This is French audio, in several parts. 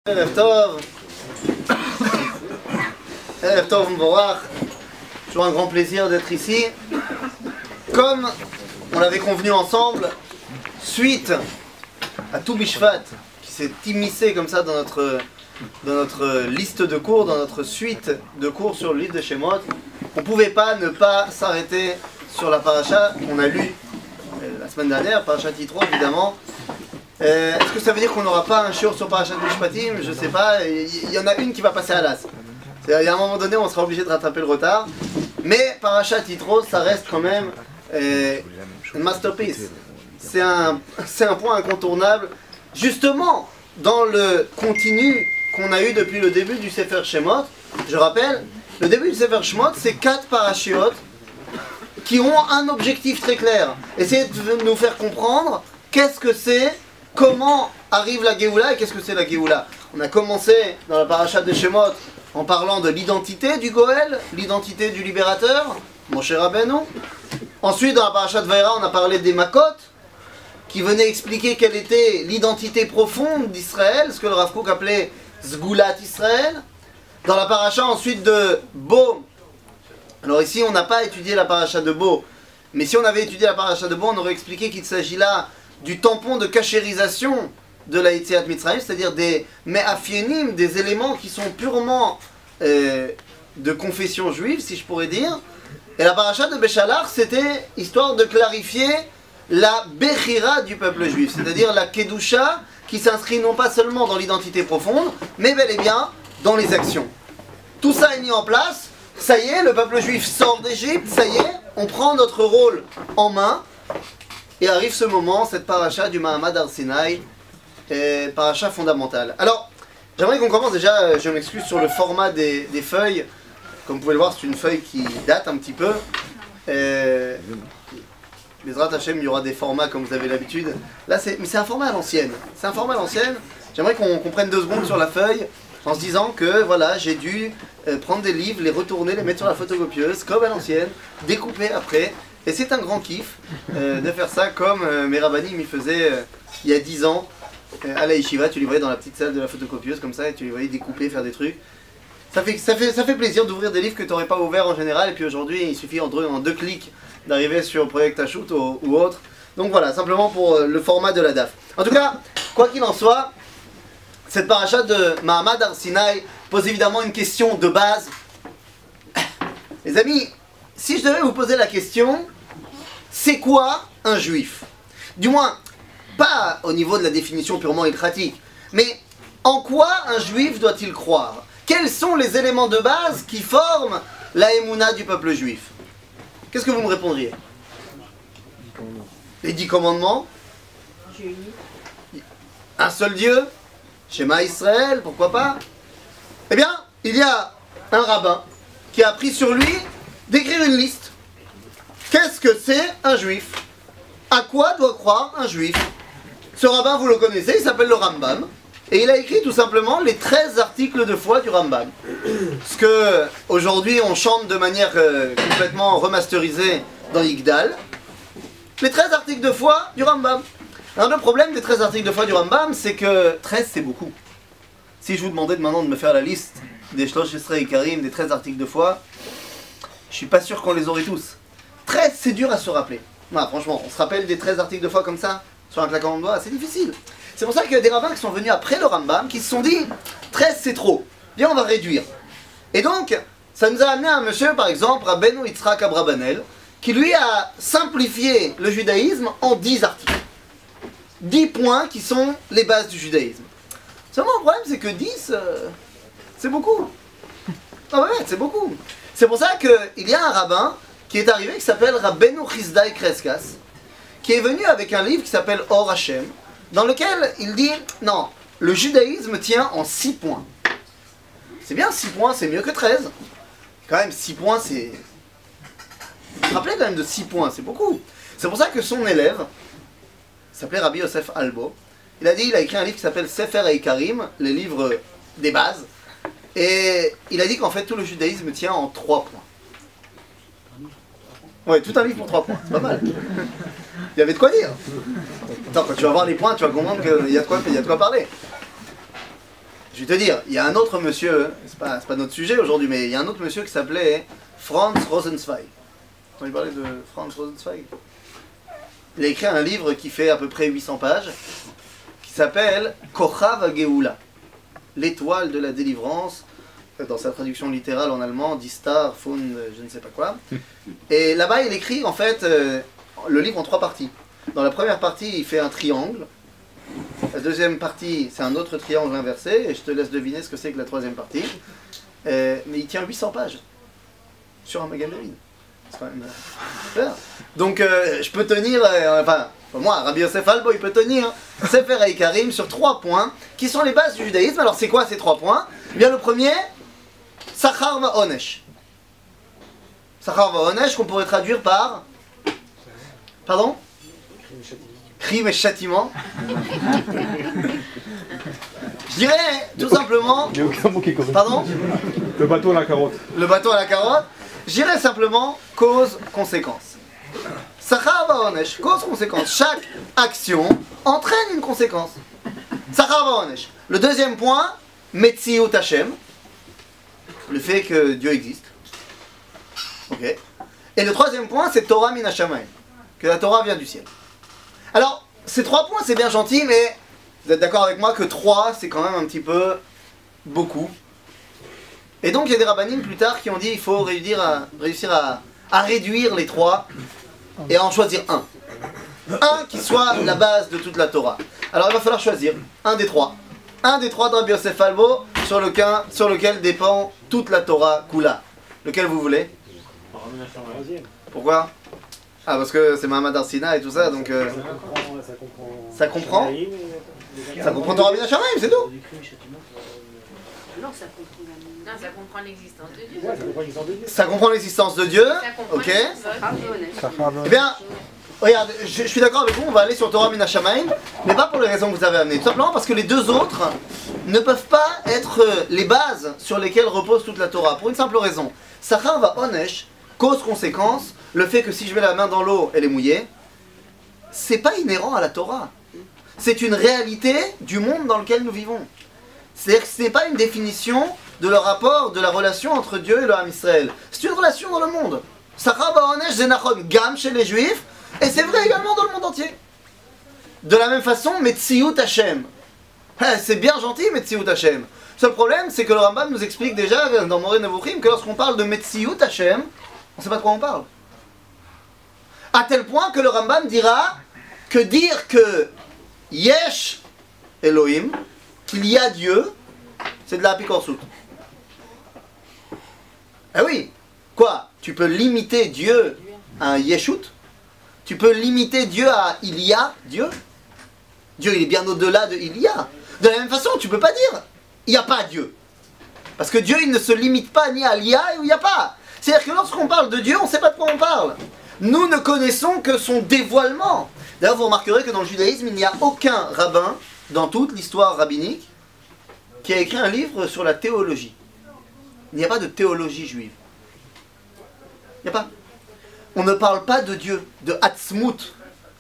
Erev Tov, Erev Tov Mvorach, toujours un grand plaisir d'être ici. Comme on l'avait convenu ensemble, suite à tout Bishvat qui s'est immiscé comme ça dans notre liste de cours, dans notre suite de cours sur le livre de Shemot, on ne pouvait pas ne pas s'arrêter sur la paracha qu'on a lue la semaine dernière, paracha Yitro évidemment. Est-ce que ça veut dire qu'on n'aura pas un shiur sur Parashat Mishpatim? Je sais pas, il y en a une qui va passer à l'as. Il y a un moment donné, on sera obligé de rattraper le retard. Mais Parashat Yitro, ça reste quand même une masterpiece. C'est un point incontournable, justement, dans le continu qu'on a eu depuis le début du Sefer Shemot. Je rappelle, le début du Sefer Shemot, c'est 4 parashiot qui ont un objectif très clair. Essayez de nous faire comprendre qu'est-ce que c'est. Comment arrive la Géoula et qu'est-ce que c'est la Géoula? On a commencé dans la paracha de Shemot en parlant de l'identité du Goël, l'identité du libérateur, Moshe Rabbeinu. Ensuite, dans la paracha de Vaïra, on a parlé des Makot, qui venaient expliquer quelle était l'identité profonde d'Israël, ce que le Rav Kook appelait Zgoulat Israël. Dans la paracha ensuite de Bo, alors ici on n'a pas étudié la paracha de Bo, mais si on avait étudié la paracha de Bo, on aurait expliqué qu'il s'agit là du tampon de cachérisation de la Yetziat Mitzrayim, c'est-à-dire des me'afienim, des éléments qui sont purement de confession juive, si je pourrais dire. Et la paracha de Béchalach, c'était histoire de clarifier la Bechira du peuple juif, c'est-à-dire la Kedusha, qui s'inscrit non pas seulement dans l'identité profonde, mais bel et bien dans les actions. Tout ça est mis en place, ça y est, le peuple juif sort d'Égypte, ça y est, on prend notre rôle en main. Et arrive ce moment, cette paracha du Mahamad Har Sinai, paracha fondamentale. Alors, j'aimerais qu'on commence déjà, je m'excuse sur le format des feuilles. Comme vous pouvez le voir, c'est une feuille qui date un petit peu. Bezrat Hashem, il y aura des formats comme vous avez l'habitude. Là, mais c'est un format à l'ancienne. C'est un format à l'ancienne. J'aimerais qu'on prenne 2 secondes sur la feuille en se disant que voilà, j'ai dû prendre des livres, les retourner, les mettre sur la photocopieuse, comme à l'ancienne, découper après. Et c'est un grand kiff de faire ça comme mes rabbinim m'y faisaient il y a 10 ans à la yeshiva. Tu les voyais dans la petite salle de la photocopieuse comme ça et tu les voyais découper, faire des trucs. Ça fait plaisir d'ouvrir des livres que tu n'aurais pas ouverts en général. Et puis aujourd'hui, il suffit en 2 clics d'arriver sur Project Hashout ou autre. Donc voilà, simplement pour le format de la DAF. En tout cas, quoi qu'il en soit, cette paracha de Mahamad Har Sinai pose évidemment une question de base. Les amis, si je devais vous poser la question, c'est quoi un juif? Du moins, pas au niveau de la définition purement ilkratique, mais en quoi un juif doit-il croire? Quels sont les éléments de base qui forment la Emouna du peuple juif? Qu'est-ce que vous me répondriez? Les 10 commandements? Un seul Dieu? Shema Israël, pourquoi pas? Eh bien, il y a un rabbin qui a pris sur lui d'écrire une liste. Qu'est-ce que c'est un juif? À quoi doit croire un juif? Ce rabbin, vous le connaissez, il s'appelle le Rambam. Et il a écrit tout simplement les 13 articles de foi du Rambam. Ce que aujourd'hui on chante de manière complètement remasterisée dans Yigdal. Les 13 articles de foi du Rambam. Alors le problème des 13 articles de foi du Rambam, c'est que 13 c'est beaucoup. Si je vous demandais maintenant de me faire la liste des Shlosh Esrei Ikarim, des 13 articles de foi, je suis pas sûr qu'on les aurait tous. 13, c'est dur à se rappeler. Voilà, franchement, on se rappelle des 13 articles de foi comme ça, sur un claquement de doigts, c'est difficile. C'est pour ça qu'il y a des rabbins qui sont venus après le Rambam, qui se sont dit, 13 c'est trop, viens on va réduire. Et donc, ça nous a amené à un monsieur, par exemple, Rabbeinu Yitzhak Abrabanel, qui lui a simplifié le judaïsme en 10 articles. 10 points qui sont les bases du judaïsme. Seulement le problème c'est que 10, c'est beaucoup. Ah ouais, c'est beaucoup. C'est pour ça qu'il y a un rabbin qui est arrivé qui s'appelle Rabbeinu Chizdai Kreskas, qui est venu avec un livre qui s'appelle Or Hashem, dans lequel il dit non, le judaïsme tient en 6 points. C'est bien, 6 points, c'est mieux que 13. Quand même, 6 points, c'est... Vous vous rappelez quand même de 6 points, c'est beaucoup. C'est pour ça que son élève, s'appelait Rabbi Yosef Albo, il a écrit un livre qui s'appelle Sefer Eikarim, les livres des bases, et il a dit qu'en fait tout le judaïsme tient en 3 points. Ouais, tout un livre pour 3 points, c'est pas mal. Il y avait de quoi dire. Attends, quand tu vas voir les points, tu vas comprendre qu'il y a de quoi parler. Je vais te dire, il y a un autre monsieur, c'est pas notre sujet aujourd'hui, mais il y a un autre monsieur qui s'appelait Franz Rosenzweig. Vous avez parlé de Franz Rosenzweig? Il a écrit un livre qui fait à peu près 800 pages, qui s'appelle Kochav HaGeula, l'étoile de la délivrance, dans sa traduction littérale en allemand, Die Star von je ne sais pas quoi. Et là-bas, il écrit en fait le livre en 3 parties. Dans la première partie, il fait un triangle. La deuxième partie, c'est un autre triangle inversé, et je te laisse deviner ce que c'est que la troisième partie. Mais il tient 800 pages sur un Magen David. C'est quand même super. Donc je peux tenir, enfin, moi, Rabbi Yosef Albo, il peut tenir Sefer HaIkarim sur 3 points qui sont les bases du judaïsme. Alors c'est quoi ces 3 points? Eh bien le premier, Sachar va Onesh. Sachar va Onesh qu'on pourrait traduire par... Pardon? Crime et châtiment. Je dirais tout simplement... Il n'y a aucun mot qui correspond. Pardon? Le bateau à la carotte. Le bateau à la carotte. Je dirais simplement cause-conséquence. Sachar va Onesh, cause-conséquence. Chaque action entraîne une conséquence. Sachar va Onesh. Le deuxième point, Metziut Hashem. Le fait que Dieu existe. Ok. Et le troisième point, c'est Torah min hashamayim. Que la Torah vient du ciel. Alors, ces 3 points, c'est bien gentil, mais vous êtes d'accord avec moi que 3, c'est quand même un petit peu beaucoup. Et donc, il y a des rabbinim plus tard qui ont dit qu'il faut réussir à réduire les 3 et à en choisir un. Un qui soit la base de toute la Torah. Alors, il va falloir choisir un des 3. Un des 3 de Rabbi Yosef Albo sur lequel dépend toute la Torah Kula. Lequel vous voulez? Pourquoi? Ah, parce que c'est Mahamad Arsina et tout ça, donc... Ça comprend Torah min hashamayim, c'est tout. Non, ça comprend l'existence de Dieu. Ça comprend l'existence de Dieu, ok. Eh bien, regarde, je suis d'accord avec vous, on va aller sur Torah min hashamayim, mais pas pour les raisons que vous avez amenées. Tout simplement parce que les 2 autres ne peuvent pas être les bases sur lesquelles repose toute la Torah. Pour une simple raison. Sachar va Onesh, cause-conséquence, le fait que si je mets la main dans l'eau, elle est mouillée, c'est pas inhérent à la Torah. C'est une réalité du monde dans lequel nous vivons. C'est-à-dire que ce n'est pas une définition de le rapport, de la relation entre Dieu et le Ham Israël. C'est une relation dans le monde. Sachar ba'onesh zenachon gam chez les Juifs, et c'est vrai également dans le monde entier. De la même façon, Metziut Hashem. C'est bien gentil, Metziut Hashem. Seul problème, c'est que le Rambam nous explique déjà dans Moreh Nevuchim que lorsqu'on parle de Metziut Hashem, on ne sait pas de quoi on parle. À tel point que le Rambam dira que dire que Yesh Elohim, qu'il y a Dieu, c'est de la Apikorsut. Eh oui, quoi? Tu peux limiter Dieu à un Yeshut? Tu peux limiter Dieu à il y a Dieu? Dieu, il est bien au-delà de il y a. De la même façon, tu peux pas dire il n'y a pas Dieu. Parce que Dieu, il ne se limite pas ni à il y a ou il n'y a pas. C'est-à-dire que lorsqu'on parle de Dieu, on ne sait pas de quoi on parle. Nous ne connaissons que son dévoilement. D'ailleurs, vous remarquerez que dans le judaïsme, il n'y a aucun rabbin, dans toute l'histoire rabbinique, qui a écrit un livre sur la théologie. Il n'y a pas de théologie juive. Il n'y a pas. On ne parle pas de Dieu, de Hatzmut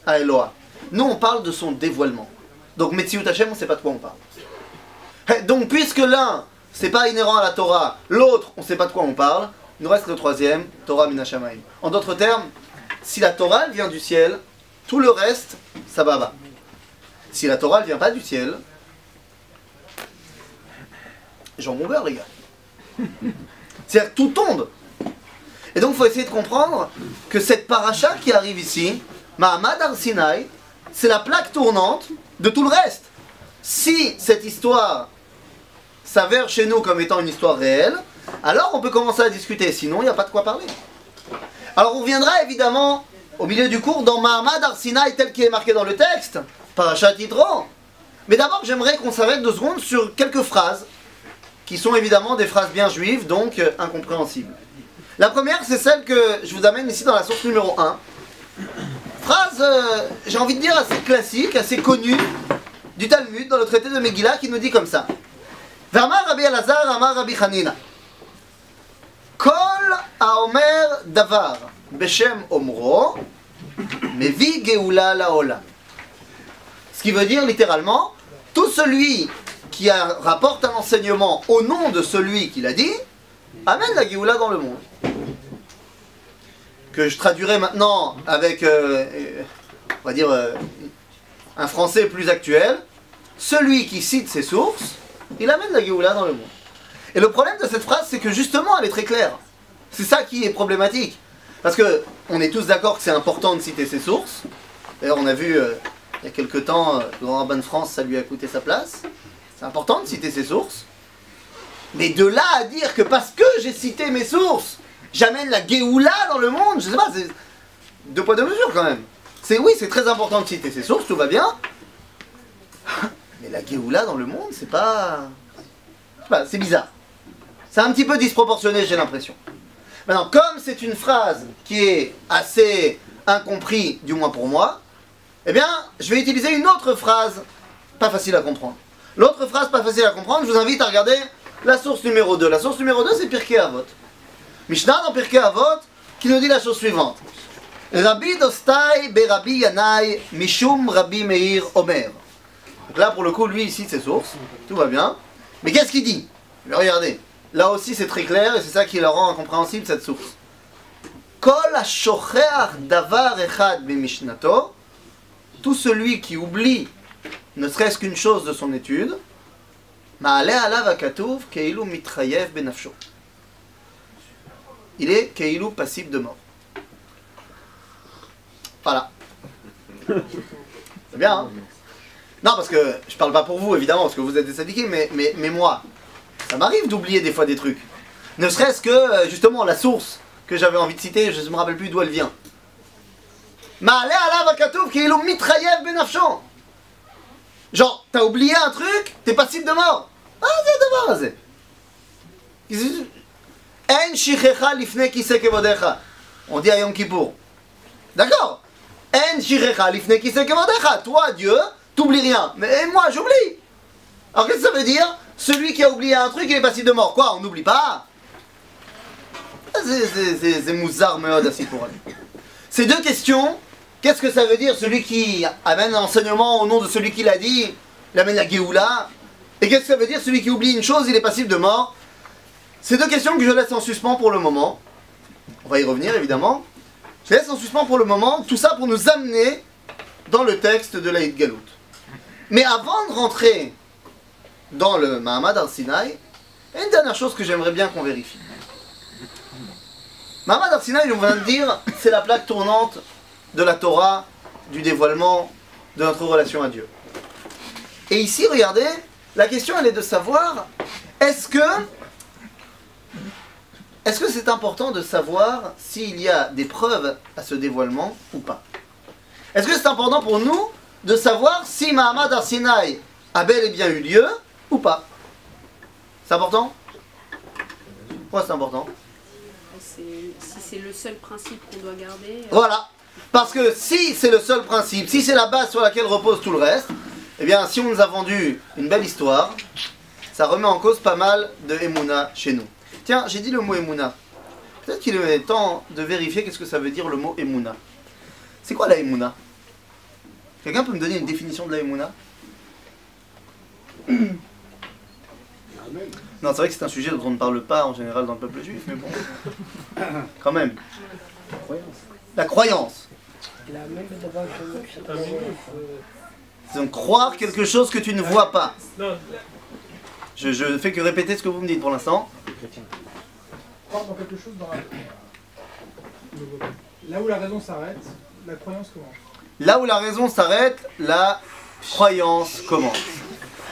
à Eloah. Nous, on parle de son dévoilement. Donc, Metziut Hashem, on ne sait pas de quoi on parle. Donc, puisque l'un, c'est pas inhérent à la Torah, l'autre, on ne sait pas de quoi on parle, il nous reste le troisième, Torah min hashamayim. En d'autres termes, si la Torah elle vient du ciel, tout le reste, ça va. Si la Torah ne vient pas du ciel, jambon beurre, les gars. C'est-à-dire que tout tombe. Et donc il faut essayer de comprendre que cette paracha qui arrive ici, Mahamad Arsinaï, c'est la plaque tournante de tout le reste. Si cette histoire s'avère chez nous comme étant une histoire réelle, alors on peut commencer à discuter, sinon il n'y a pas de quoi parler. Alors on reviendra évidemment au milieu du cours dans Mahamad Arsinaï tel qu'il est marqué dans le texte, Parashat Yitro. Mais d'abord j'aimerais qu'on s'arrête 2 secondes sur quelques phrases qui sont évidemment des phrases bien juives, donc incompréhensibles. La première, c'est celle que je vous amène ici dans la source numéro 1. Phrase, j'ai envie de dire, assez classique, assez connue du Talmud, dans le traité de Megillah, qui nous dit comme ça. V'amar Rabbi Elazar, amar Rabbi Hanina. Kol haomer davar beshem omro, mevi geoula laolam. Ce qui veut dire littéralement, tout celui qui rapporte un enseignement au nom de celui qui l'a dit, amène la Géoula dans le monde. Que je traduirai maintenant avec, on va dire, un français plus actuel. Celui qui cite ses sources, il amène la Géoula dans le monde. Et le problème de cette phrase, c'est que justement, elle est très claire. C'est ça qui est problématique. Parce que on est tous d'accord que c'est important de citer ses sources. D'ailleurs, on a vu, il y a quelque temps, le grand rabbin de France, ça lui a coûté sa place. C'est important de citer ses sources. Mais de là à dire que parce que j'ai cité mes sources, j'amène la Géoula dans le monde, je sais pas, c'est deux poids deux mesures quand même. Oui, c'est très important de citer ses sources, tout va bien. Mais la Géoula dans le monde, c'est pas... c'est bizarre. C'est un petit peu disproportionné, j'ai l'impression. Maintenant, comme c'est une phrase qui est assez incomprise, du moins pour moi, eh bien, je vais utiliser une autre phrase pas facile à comprendre. L'autre phrase pas facile à comprendre, je vous invite à regarder la source numéro 2. La source numéro 2, c'est Pirkei Avot. Mishnah dans Pirkei Avot qui nous dit la chose suivante. Rabbi Dostai Berabi Yanai Mishum Rabbi Meir Omer. Donc là, pour le coup, lui, il cite ses sources. Tout va bien. Mais qu'est-ce qu'il dit? Mais regardez. Là aussi, c'est très clair et c'est ça qui le rend incompréhensible, cette source. Kol ha-shocheach davar echad b'mishnato. Tout celui qui oublie ne serait-ce qu'une chose de son étude, ma'aleh alav hakatuv keilu mitrayev benafsho. Il est keilu passible de mort. Voilà. C'est bien, hein? Non, parce que je parle pas pour vous, évidemment, parce que vous êtes des syndiqués, mais moi, ça m'arrive d'oublier des fois des trucs. Ne serait-ce que, justement, la source que j'avais envie de citer, je ne me rappelle plus d'où elle vient. Ma'aleh alav hakatuv keilu mitrayev benafsho. Genre, t'as oublié un truc, t'es passible de mort. Ah, c'est de base. En shichecha lifne kiseh kevodecha. On dit à Yom Kippour. D'accord. En shichecha lifne kiseh kevodecha. Toi, Dieu, t'oublies rien. Mais moi, j'oublie. Alors, qu'est-ce que ça veut dire? Celui qui a oublié un truc, il est passible de mort. Quoi, on n'oublie pas? C'est mouzar meod assis pour elle. Ces deux questions. Qu'est-ce que ça veut dire, celui qui amène l'enseignement au nom de celui qui l'a dit, il amène la Géoula? Et qu'est-ce que ça veut dire, celui qui oublie une chose, il est passible de mort? C'est deux questions que je laisse en suspens pour le moment. On va y revenir, évidemment. Je laisse en suspens pour le moment, tout ça pour nous amener dans le texte de l'Aïd Galout. Mais avant de rentrer dans le Mahamad Har-Sinaï, il y a une dernière chose que j'aimerais bien qu'on vérifie. Mahamad Har-Sinaï, on vient de dire, c'est la plaque tournante de la Torah, du dévoilement de notre relation à Dieu. Et ici, regardez, la question elle est de savoir, est-ce que c'est important de savoir s'il y a des preuves à ce dévoilement ou pas? Est-ce que c'est important pour nous de savoir si Mahamad Har-Sinaï a bel et bien eu lieu ou pas? C'est important? Pourquoi c'est important? Si c'est le seul principe qu'on doit garder... Voilà. Parce que si c'est le seul principe, si c'est la base sur laquelle repose tout le reste, eh bien si on nous a vendu une belle histoire, ça remet en cause pas mal de Emouna chez nous. Tiens, j'ai dit le mot Emouna. Peut-être qu'il est temps de vérifier qu'est-ce que ça veut dire le mot Emouna. C'est quoi la Emouna? Quelqu'un peut me donner une définition de la Emouna? Non, c'est vrai que c'est un sujet dont on ne parle pas en général dans le peuple juif, mais bon, quand même. La croyance. C'est donc croire quelque chose que tu ne vois pas. Je ne fais que répéter ce que vous me dites pour l'instant. Croire dans quelque chose là où la raison s'arrête, la croyance commence. Là où la raison s'arrête, la croyance commence.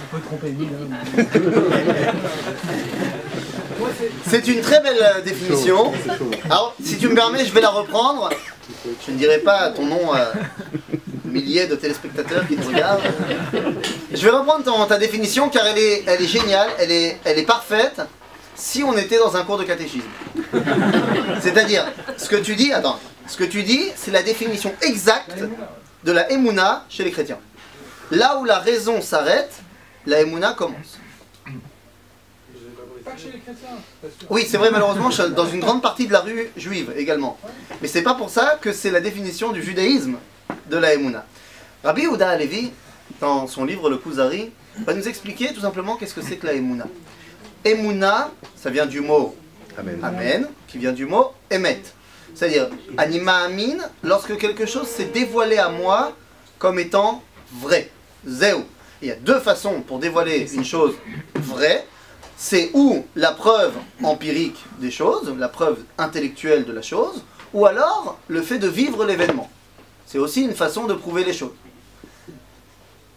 On peut tromper mille. C'est une très belle définition. Alors, si tu me permets, je vais la reprendre. Je ne dirai pas ton nom à milliers de téléspectateurs qui te regardent. Je vais reprendre ta définition car elle est géniale, elle est parfaite si on était dans un cours de catéchisme. C'est-à-dire, ce que tu dis, c'est la définition exacte de la Emouna chez les chrétiens. Là où la raison s'arrête, la Emouna commence. Pas que chez les chrétiens. Oui, c'est vrai, malheureusement, dans une grande partie de la rue juive également. Mais c'est pas pour ça que c'est la définition du judaïsme de la Emouna. Rabbi Yehuda Halevi, dans son livre Le Kuzari, va nous expliquer tout simplement qu'est-ce que c'est que la Emouna. Emouna, ça vient du mot Amen, qui vient du mot Emet. C'est-à-dire, Anima Amin, lorsque quelque chose s'est dévoilé à moi comme étant vrai. Zéou. Il y a deux façons pour dévoiler une chose vraie. C'est ou la preuve empirique des choses, la preuve intellectuelle de la chose, ou alors le fait de vivre l'événement. C'est aussi une façon de prouver les choses.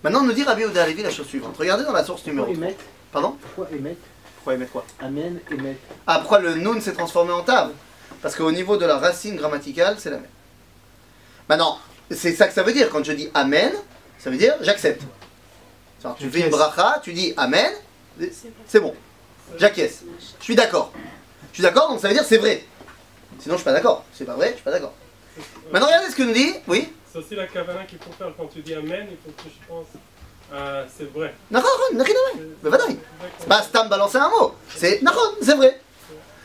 Maintenant, nous dit Rabbi Yehuda Halevi la chose suivante. Regardez dans la source numéro 3. Pardon? Pourquoi émettre? Pourquoi émettre quoi? Amen, émettre. Ah, pourquoi le nun s'est transformé en tav? Parce qu'au niveau de la racine grammaticale, c'est la même. Maintenant, c'est ça que ça veut dire. Quand je dis amen, ça veut dire j'accepte. Tu fais une bracha, tu dis amen, c'est bon. J'acquiesce. Je suis d'accord. Je suis d'accord, donc ça veut dire c'est vrai. Sinon, je suis pas d'accord. C'est pas vrai, je suis pas d'accord. Maintenant, regardez ce que nous dit. Oui. C'est aussi la kavana qu'il faut faire quand tu dis amen, il faut que je pense c'est vrai. C'est pas Stam balancer un mot. C'est c'est vrai.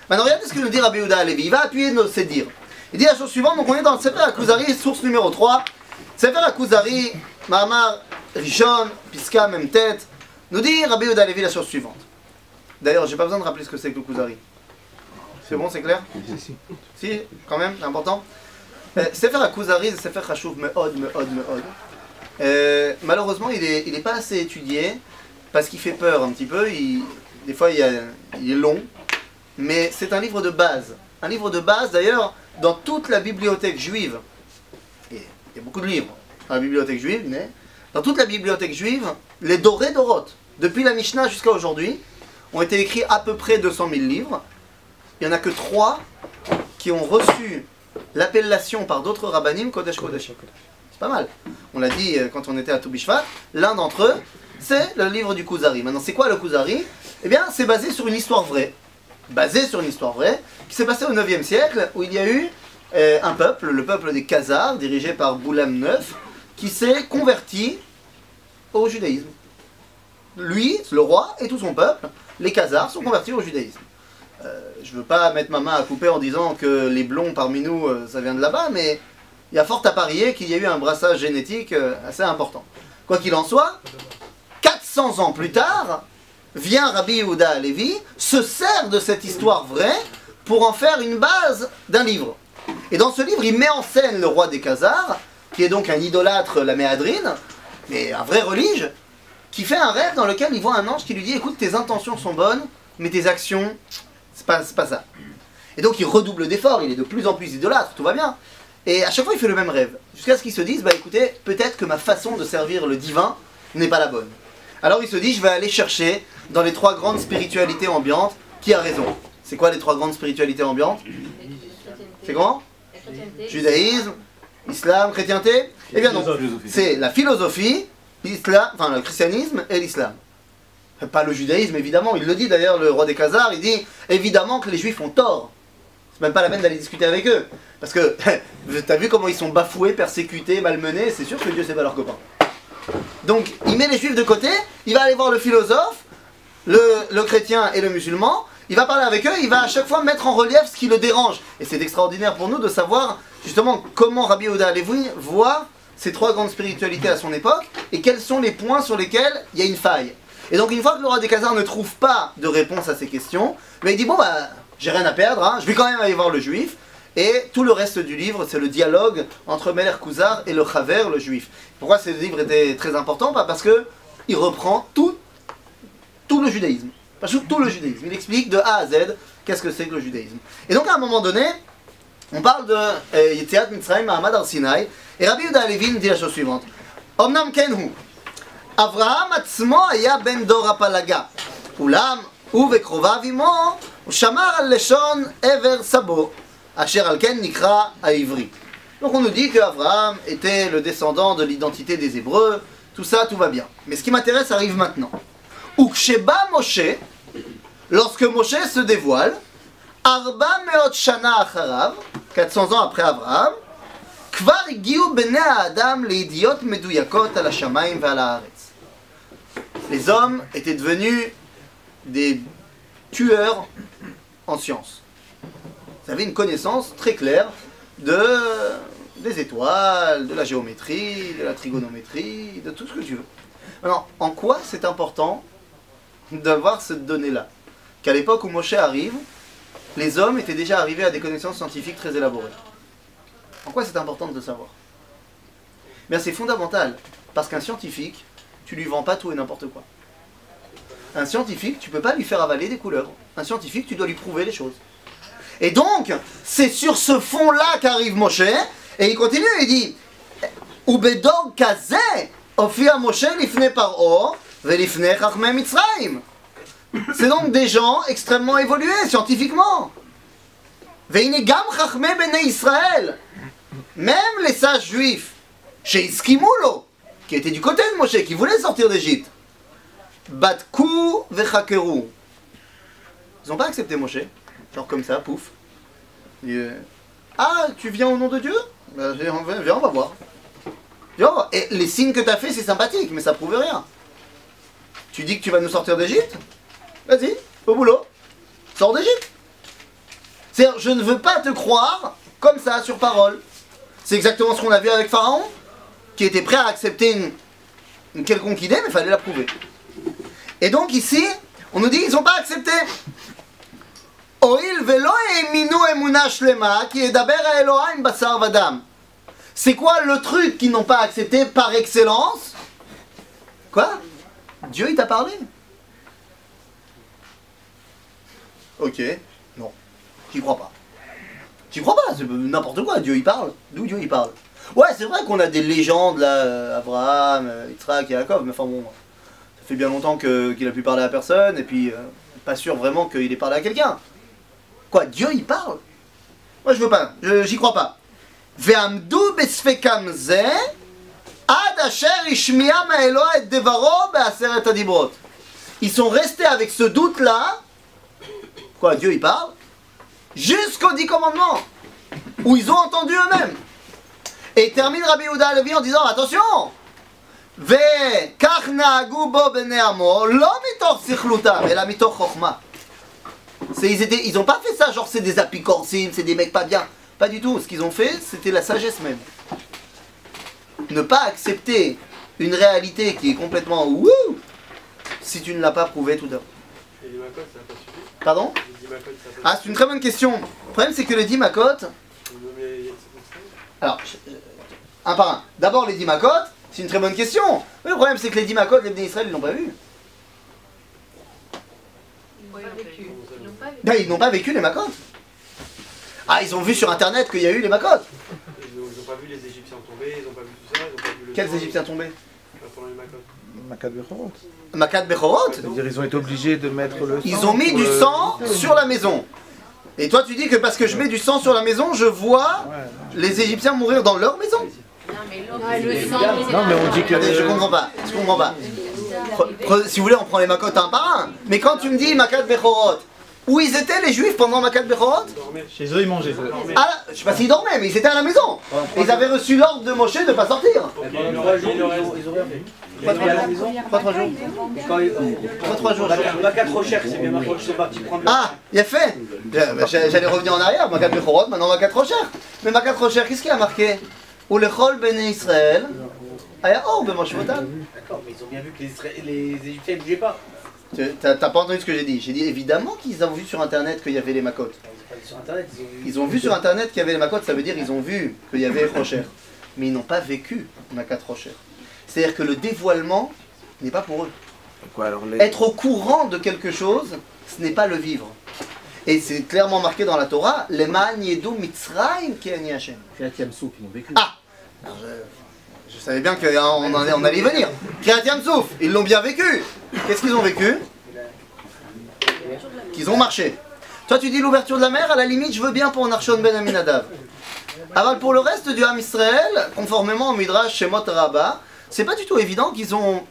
Maintenant, regardez ce que nous dit Rabbi Yehuda Halevi. Il va appuyer ses dires. Il dit la chose suivante. Donc, on est dans le Sefer HaKuzari, source numéro 3. Sefer HaKuzari, Mahamar Rishon, Piska, même tête. Nous dit Rabbi Yehuda Halevi la chose suivante. D'ailleurs, j'ai pas besoin de rappeler ce que c'est que le Kuzari. C'est bon, c'est clair? Si, quand même, c'est important. Sefer HaKuzari, c'est Sefer Chashuv Me'od. Malheureusement, il est pas assez étudié parce qu'il fait peur un petit peu. Des fois, il est long, mais c'est un livre de base. Un livre de base, d'ailleurs, dans toute la bibliothèque juive. Et il y a beaucoup de livres dans la bibliothèque juive, mais dans toute la bibliothèque juive, les Doré Dorot, depuis la Mishnah jusqu'à aujourd'hui, ont été écrits à peu près 200 000 livres. Il n'y en a que 3 qui ont reçu l'appellation par d'autres rabbanim Kodesh Kodesh. C'est pas mal. On l'a dit quand on était à Toubishvat. L'un d'entre eux, c'est le livre du Kuzari. Maintenant, c'est quoi le Kuzari? Eh bien, c'est basé sur une histoire vraie. Qui s'est passée au 9e siècle, où il y a eu un peuple, le peuple des Khazars, dirigé par Boulam IX, qui s'est converti au judaïsme. Lui, le roi, et tout son peuple, les Khazars, sont convertis au judaïsme. Je ne veux pas mettre ma main à couper en disant que les blonds parmi nous, ça vient de là-bas, mais il y a fort à parier qu'il y a eu un brassage génétique assez important. Quoi qu'il en soit, 400 ans plus tard, vient Rabbi Yehuda Halevi, se sert de cette histoire vraie pour en faire une base d'un livre. Et dans ce livre, il met en scène le roi des Khazars, qui est donc un idolâtre, la Méadrine, mais un vrai religieux, qui fait un rêve dans lequel il voit un ange qui lui dit « Écoute, tes intentions sont bonnes, mais tes actions, c'est pas ça. » Et donc il redouble d'efforts, il est de plus en plus idolâtre, tout va bien. Et à chaque fois il fait le même rêve, jusqu'à ce qu'il se dise « Bah écoutez, peut-être que ma façon de servir le divin n'est pas la bonne. » Alors il se dit « Je vais aller chercher dans les 3 grandes spiritualités ambiantes, qui a raison. » C'est quoi les 3 grandes spiritualités ambiantes? C'est comment? Judaïsme, islam, chrétienté? Eh bien non, c'est la philosophie, l'islam, enfin le christianisme et l'islam. Pas le judaïsme évidemment, il le dit d'ailleurs le roi des Khazars, il dit évidemment que les juifs ont tort. C'est même pas la peine d'aller discuter avec eux. Parce que t'as vu comment ils sont bafoués, persécutés, malmenés, c'est sûr que Dieu c'est pas leur copain. Donc il met les juifs de côté, il va aller voir le philosophe, le chrétien et le musulman, il va parler avec eux, il va à chaque fois mettre en relief ce qui le dérange. Et c'est extraordinaire pour nous de savoir justement comment Rabbi Yehuda Halevi voit ces 3 grandes spiritualités à son époque et quels sont les points sur lesquels il y a une faille. Et donc une fois que le roi des Khazars ne trouve pas de réponse à ces questions, il dit bon bah j'ai rien à perdre, hein, je vais quand même aller voir le juif. Et tout le reste du livre, c'est le dialogue entre Meler Kuzar et le Chaver, le juif. Pourquoi ce livre était très important? Parce que il reprend tout le judaïsme. Tout le judaïsme. Il explique de A à Z qu'est-ce que c'est que le judaïsme. Et donc à un moment donné, on parle de Yetziat Mitzrayim, Mahamad Har Sinai, et Rabbi Yehuda Halevi dit la chose suivante. Omnam kenhu, Avraham atzmo aya ben dor הפלגה, אולם הוא וקרוביו עמו, הוא שמר על לשון עבר סבו, אשר על כן נקרא העברי. Donc on nous dit qu'Abraham était le descendant de l'identité des Hébreux, tout ça, tout va bien. Mais ce qui m'intéresse arrive maintenant. Uksheba Moshe, lorsque Moshe se dévoile, Arba Meot Shana Acharav, 400 ans après Abraham, Kvar Igiu Bnei Adam Leidiot Meduyakot al Hashamayim ve'al Haaretz. Les hommes étaient devenus des tueurs en sciences. Ils avaient une connaissance très claire des étoiles, de la géométrie, de la trigonométrie, de tout ce que tu veux. Maintenant, en quoi c'est important d'avoir cette donnée-là? Qu'à l'époque où Moshe arrive, les hommes étaient déjà arrivés à des connaissances scientifiques très élaborées. En quoi c'est important de le savoir? Bien, c'est fondamental, parce qu'un scientifique, tu lui vends pas tout et n'importe quoi. Un scientifique, tu peux pas lui faire avaler des couleurs. Un scientifique, tu dois lui prouver les choses. Et donc, c'est sur ce fond-là qu'arrive Moshe, et il continue, il dit Ubedor kazeh ofia Moshe lifnei Paro velifnei chachmei Mitzrayim. C'est donc des gens extrêmement évolués scientifiquement. Veine gam chachmei bnei Israël, même les sages juifs, chez Iskimulo, qui étaient du côté de Moshe, qui voulaient sortir d'Égypte, Batku vechakeru. Ils n'ont pas accepté Moshe, genre comme ça, pouf. Ah, tu viens au nom de Dieu? Viens, on va voir. Viens, on va voir. Et les signes que tu as fait, c'est sympathique, mais ça prouve rien. Tu dis que tu vas nous sortir d'Égypte? Vas-y, au boulot. Sors d'Égypte. C'est-à-dire, je ne veux pas te croire comme ça, sur parole. C'est exactement ce qu'on a vu avec Pharaon, qui était prêt à accepter une quelconque idée, mais il fallait la prouver. Et donc ici, on nous dit qu'ils n'ont pas accepté. Oil velo eminu emuna shlema ki edaber a Elohim basar vadam. C'est quoi le truc qu'ils n'ont pas accepté par excellence? Quoi? Dieu il t'a parlé? Ok, non, j'y crois pas. J'y crois pas, c'est n'importe quoi, Dieu il parle. D'où Dieu il parle? Ouais, c'est vrai qu'on a des légendes là, Abraham, Yitzhak et Jacob, mais enfin bon, ça fait bien longtemps qu'il a pu parler à personne, et puis pas sûr vraiment qu'il ait parlé à quelqu'un. Quoi, Dieu il parle? Moi je veux pas, j'y crois pas. Ve'amdu besfekam ze ad asher ishmiya ma'Eloah et devaro be'aseret hadibrot. Ils sont restés avec ce doute là. Quoi, Dieu il parle? Jusqu'aux 10 commandements, où ils ont entendu eux-mêmes. Et termine Rabbi Yehuda Halevi en disant attention, Ve'kach na'agu bo bnei amo lo mitoch sichlutam ela mitoch chokhma. Ils n'ont pas fait ça genre c'est des apicorsim, c'est des mecs pas bien. Pas du tout. Ce qu'ils ont fait, c'était la sagesse même. Ne pas accepter une réalité qui est complètement wouh si tu ne l'as pas prouvé tout d'abord. Et les Makot, ça n'a pas suivi? Pardon? Les 10 Makot, ça n'a pas Ah, c'est une très bonne question. Le problème, c'est que les 10 Makot. suivi? Alors, un par un. D'abord, les 10 Makot, c'est une très bonne question. Mais le problème, c'est que les 10 Makot, les Bnei Israël, ils l'ont pas vu. Ben, ils n'ont pas vécu les Makot. Ah, ils ont vu sur internet qu'il y a eu les Makot. Ils n'ont pas vu les Égyptiens tomber, ils n'ont pas vu tout ça, ils n'ont pas vu le Quels sang, Égyptiens tombés? pendant les Makot. Makat Bechorot. Makat Bechorot. C'est-à-dire ils ont été obligés de mettre le sang. Ils ont mis du sang sur la maison. Et toi, tu dis que parce que je mets du sang sur la maison, je vois les Égyptiens mourir dans leur maison? Non, mais le sang, Non mais on dit que... Attendez, je comprends pas. Je comprends pas. Si vous voulez, on prend les Makot un par un. Mais quand tu me dis Makat Bechorot, où ils étaient les Juifs pendant Makat Bechorot? Chez eux ils mangeaient. Ah, je sais pas s'ils dormaient, mais ils étaient à la maison. Et ils avaient reçu l'ordre de Moshe de ne pas sortir. Pendant 3 jours, ils ont rien fait. Pas 3 jours. Pas 3 jours. Pas 3 jours. Makat Rocher, c'est bien marqué, ils sont partis prendre le... Ah, il a fait. J'allais revenir en arrière. Makat Bechorot, maintenant Makat Rocher. Mais Makat Rocher, qu'est-ce qu'il a marqué? Ou lechol bnei Israël, aya or b'moshvotav. D'accord, mais ils ont bien vu que les Égyptiens ne bougeaient pas. T'as pas entendu ce que j'ai dit? J'ai dit évidemment qu'ils ont vu sur internet qu'il y avait les Makot. Ils ont pas vu sur internet, Ils ont vu sur internet qu'il y avait les Makot, ça veut dire ils ont vu qu'il y avait Rocher. Mais ils n'ont pas vécu Makat Rocher. C'est-à-dire que le dévoilement n'est pas pour eux. Quoi, alors, Être au courant de quelque chose, ce n'est pas le vivre. Et c'est clairement marqué dans la Torah, Leman Yedou Mitzrayim Ki Ani Hashem. Kriyat Yam-Souf, ils l'ont vécu. Ah, alors, je savais bien qu'on allait y venir. Kriyat Yam-Souf, ils l'ont bien vécu. Qu'est-ce qu'ils ont vécu? Qu'ils ont marché. Toi tu dis l'ouverture de la mer, à la limite je veux bien pour Narshon ben Aminadav. Alors pour le reste du Ham Israël, conformément au Midrash Shemot Rabbah, c'est pas du tout évident qu'ils ont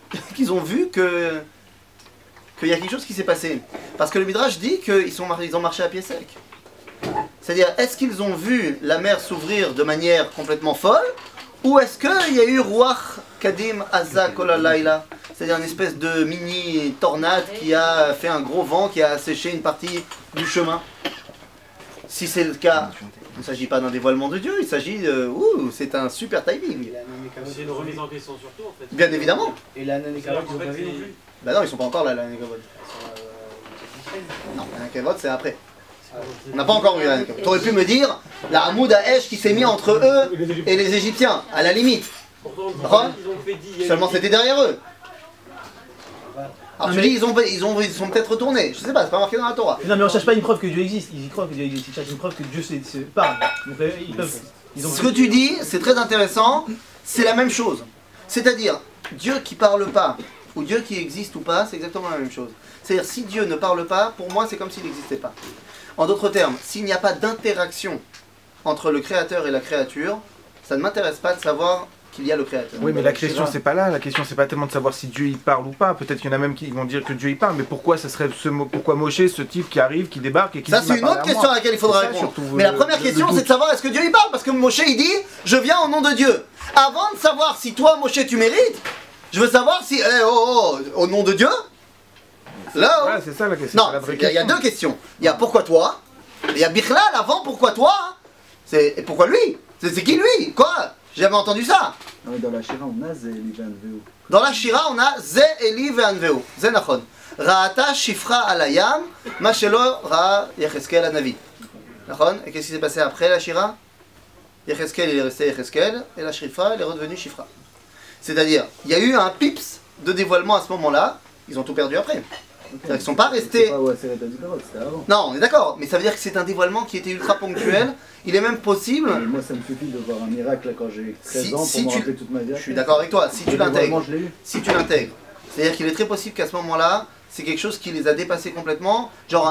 vu qu'il y a quelque chose qui s'est passé. Parce que le Midrash dit qu'ils ont marché à pied sec. C'est-à-dire, est-ce qu'ils ont vu la mer s'ouvrir de manière complètement folle? Ou est-ce qu'il y a eu Ruach Kadim Azak Kol Halayla? C'est-à-dire une espèce de mini tornade qui a fait un gros vent qui a asséché une partie du chemin. Si c'est le cas, Il ne s'agit pas d'un dévoilement de Dieu, il s'agit c'est un super timing. C'est une remise en question surtout en fait. Bien évidemment. Et la Nanékavod, ils ont pas vu non plus. Bah non, ils sont pas encore là, la Nekavod. Non, la Nekavod c'est après. On n'a pas encore eu la Nekavod. T'aurais pu me dire la Hamoud Haesh qui s'est mis entre eux et les Égyptiens, à la limite. Pourtant, ils ont fait 10. Seulement c'était derrière eux. Alors tu dis, ils sont peut-être retournés, je sais pas, c'est pas marqué dans la Torah. Non mais on cherche pas une preuve que Dieu existe, ils y croient que Dieu existe, ils cherchent une preuve que Dieu se parle. Donc ils ont... Ce que tu dis, c'est très intéressant, c'est la même chose. C'est-à-dire, Dieu qui parle pas, ou Dieu qui existe ou pas, c'est exactement la même chose. C'est-à-dire, si Dieu ne parle pas, pour moi, c'est comme s'il n'existait pas. En d'autres termes, s'il n'y a pas d'interaction entre le créateur et la créature, ça ne m'intéresse pas de savoir qu'il y a le créateur. Oui, mais la question c'est pas là. La question c'est pas tellement de savoir si Dieu il parle ou pas. Peut-être qu'il y en a même qui vont dire que Dieu il parle, mais pourquoi ça serait pourquoi Moshe, ce type qui arrive, qui débarque et qui ça dit, c'est une autre question à laquelle il faudra répondre. Mais la première question c'est de savoir est-ce que Dieu il parle, parce que Moshe il dit je viens au nom de Dieu. Avant de savoir si toi Moshe tu mérites, je veux savoir si au nom de Dieu. Là. Ouais, c'est ça la question. Non, il y a deux questions. Il y a pourquoi toi, et il y a Bichlal avant pourquoi toi. Et pourquoi lui? C'est qui lui? Quoi? J'ai jamais entendu ça. Dans la Shira, on a Ze Eli Ve'anveu. Dans la Shira, on a Ze Eli Ve'anveu. Ze Nachon. Ra'ata Shifra Alayam, Ma Shelo Ra'a Yecheskel Hanavi. Nachon. Et qu'est-ce qui s'est passé après la Shira? Yecheskel, il est resté Yecheskel, et la Shifra, elle est redevenue Shifra. C'est-à-dire, il y a eu un pips de dévoilement à ce moment-là, ils ont tout perdu après. C'est-à-dire qu'ils ne sont pas restés. C'est pas Ouasseret Adikavod, c'était avant. Non, on est d'accord, mais ça veut dire que c'est un dévoilement qui était ultra ponctuel. Il est même possible. Mais moi, ça me suffit de voir un miracle là, quand j'ai 13 ans pour me rappeler toute ma vie. Je suis d'accord avec toi, si tu l'intègres. Je l'ai eu. Si tu l'intègres. C'est-à-dire qu'il est très possible qu'à ce moment-là, c'est quelque chose qui les a dépassés complètement, genre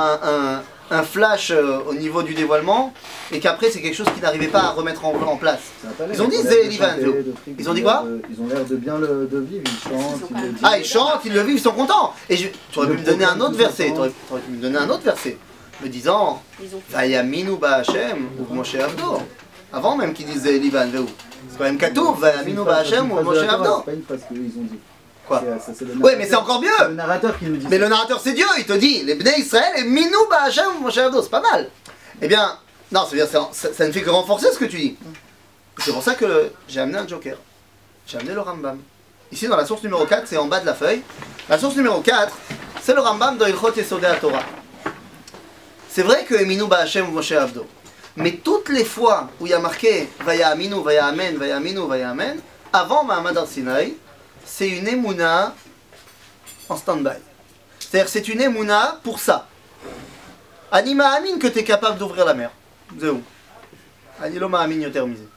un flash au niveau du dévoilement, et qu'après c'est quelque chose qu'ils n'arrivaient pas à remettre en place. Ils ont dit Ze Eli Ve'anveu. Ils ont dit quoi? Ils ont l'air de bien de vivre, ils chantent, ils le disent. Ah, ils chantent, ils le vivent, ils sont contents. Et tu aurais pu me donner un autre verset, tu aurais pu me donner un autre verset, me disant Vayaminu Ba'Hashem ou Moshe Avdo. Avant même qu'ils disent Ze Eli Ve'anveu. C'est quand même Katouf, Vayaminu Ba'Hashem ou Moshe Avdo. C'est pas une phrase qu'ils ont dit. Quoi? Oui, mais c'est encore mieux. Le narrateur qui nous dit mais ça. le narrateur c'est Dieu, il te dit les Bnei Israël et Minou Ba'Hashem ou Moshe Avdo, c'est pas mal. Eh bien, non, ça ne fait que renforcer ce que tu dis. C'est pour ça que j'ai amené un joker. J'ai amené le Rambam. Ici dans la source numéro 4, c'est en bas de la feuille. La source numéro 4, c'est le Rambam de Ilchot Yesodei HaTorah. C'est vrai que Minou Ba'Hashem ou Moshe Avdo. Mais toutes les fois où il y a marqué Vaya Aminu, Vaya Amen, Vaya Aminu, Vaya Amen, avant Mahamad Har Sinai, c'est une émouna en stand-by. C'est-à-dire c'est une émouna pour ça. Ani ma'amin que tu es capable d'ouvrir la mer. C'est où? Ani lo ma'amin yoter misé.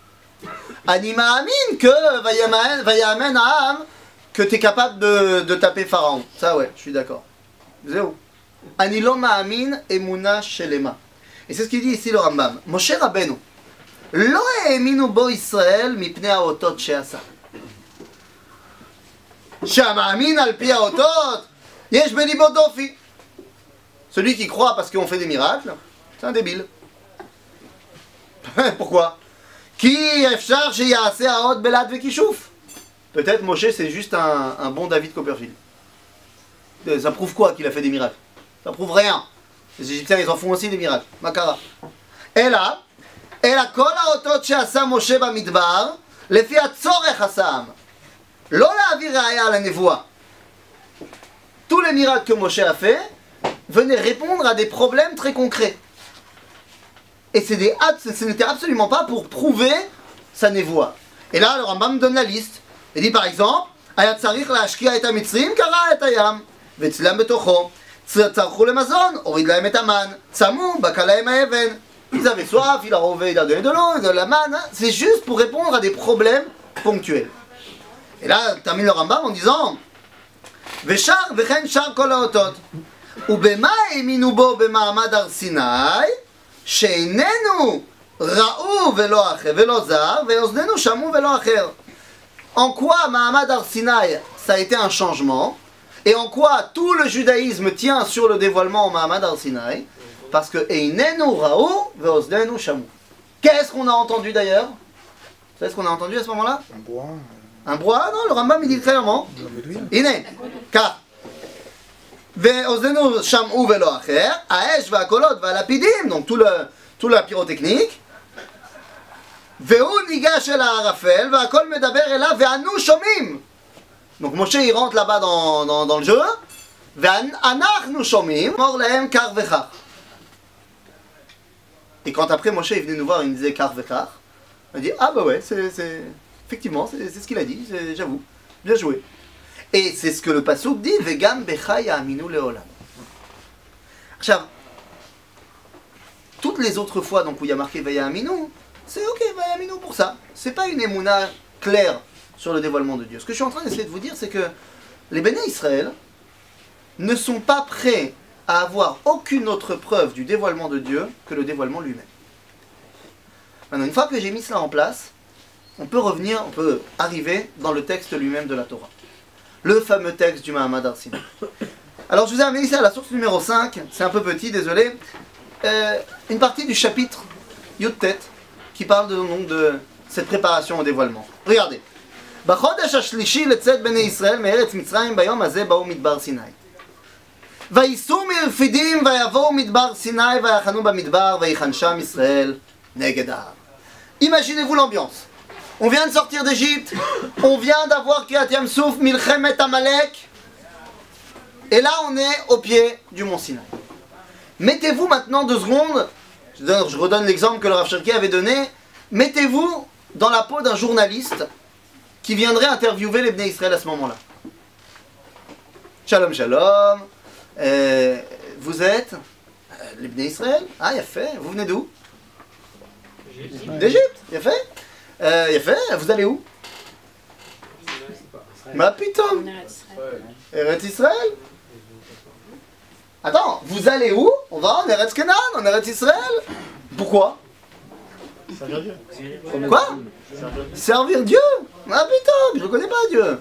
Ani ma'amin que vaya amen ha'am que tu es capable de taper Pharaon. Ça ouais, je suis d'accord. C'est où? Ani lo ma'amin emuna shelema. Et c'est ce qu'il dit ici le Rambam. Moshe Rabbeinu lo haeminu bo Israël mipnei haotot she'asa. Shama'amin al pi haotot yesh belibo dofi. Celui qui croit parce qu'on fait des miracles, c'est un débile. Pourquoi? Qui efshar sheyaseh haot belad vekishouf. Peut-être Moshe c'est juste un bon David Copperfield. Ça prouve quoi qu'il a fait des miracles? Ça prouve rien. Les Égyptiens ils en font aussi des miracles. Makara. Ela kol haotot she'asa Moshe bamidbar lefi hatzorech asam. Lo la'avir ra'aya la nevoa. Tous les miracles que Moshe a fait venaient répondre à des problèmes très concrets. Et ce n'était absolument pas pour prouver sa névoie. Et là, le Rambam donne la liste. Il dit par exemple, Hayat tzarich la'ashkia et hamitzrim kara et hayam, ve'tzlam betocho, tzarchu lemazon, orid lahem et haman, tzamu, baka lahem ha'even. Ils avaient soif, il a donné de l'eau, de la manne. C'est juste pour répondre à des problèmes ponctuels. Et là, termine le Rambam en disant, Veshar vechen shar kol haotot. ובמה האמינו בו במעמד הר סיני שאיננו ראו ולא זר ואוזנינו שמעו ולא אחר. En quoi Mahamad Har Sinai ça a été un changement et en quoi tout le judaïsme tient sur le dévoilement en Mahamad Har Sinai? Parce que einenu raou veozdenu shamu. Qu'est-ce qu'on a entendu d'ailleurs? Vous savez ce qu'on a entendu à ce moment-là? Un bois. Un bois? Non, le Rambam il dit clairement. Iné, car ואוזנינו שמעו ולא אחר, האש והקולות והלפידים, donc tout la pyrotechnique, והוא ניגש אל הערפל, והכל מדבר אליו, ואנו שומעים. Donc Moshe il rentre là-bas dans le jeu, ואנחנו שומעים, אמור להם כך וכך. Et quand après Moshe est venu nous voir, il nous disait כך וכך, on a dit, ah bah ouais, effectivement, c'est ce qu'il a dit, j'avoue, bien joué. Et c'est ce que le pasuk dit, Vegam becha ya'aminu le'olam. עכשיו, toutes les autres fois donc, où il y a marqué Vaya'aminu, c'est ok, Vaya'aminu pour ça. C'est pas une émouna claire sur le dévoilement de Dieu. Ce que je suis en train d'essayer de vous dire, c'est que les Béné Israël ne sont pas prêts à avoir aucune autre preuve du dévoilement de Dieu que le dévoilement lui-même. Maintenant, une fois que j'ai mis cela en place, on peut arriver dans le texte lui-même de la Torah. Le fameux texte du Mahamad Har Sinai. Alors je vous ai amené ici à la source numéro 5, c'est un peu petit, désolé, une partie du chapitre Yud-Tet qui parle de cette préparation au dévoilement. Regardez. בחודש השלישי לצאת בני ישראל מארץ מצרים ביום הזה באו מדבר סיני. וייסעו מרפידים ויבואו מדבר סיני ויחנו במדבר ויחן שם ישראל נגד ההר. Imaginez-vous l'ambiance. On vient de sortir d'Égypte, on vient d'avoir Kiryat Yam-Souf, Milchemet Amalek, et là on est au pied du mont Sinaï. Mettez-vous maintenant 2 secondes, je redonne l'exemple que le Rav Cherki avait donné, mettez-vous dans la peau d'un journaliste qui viendrait interviewer les Bnei Israël à ce moment-là. Shalom shalom, vous êtes les Bnei Israël? Ah, il a fait, vous venez d'où? D'Égypte, il a fait. Vous allez où? Ma putain, Eretz Israël. Attends, vous allez où? On va en Eretz Canaan, en Eretz Israël. Pourquoi? Quoi? Servir Dieu? Ah putain, je le connais pas Dieu.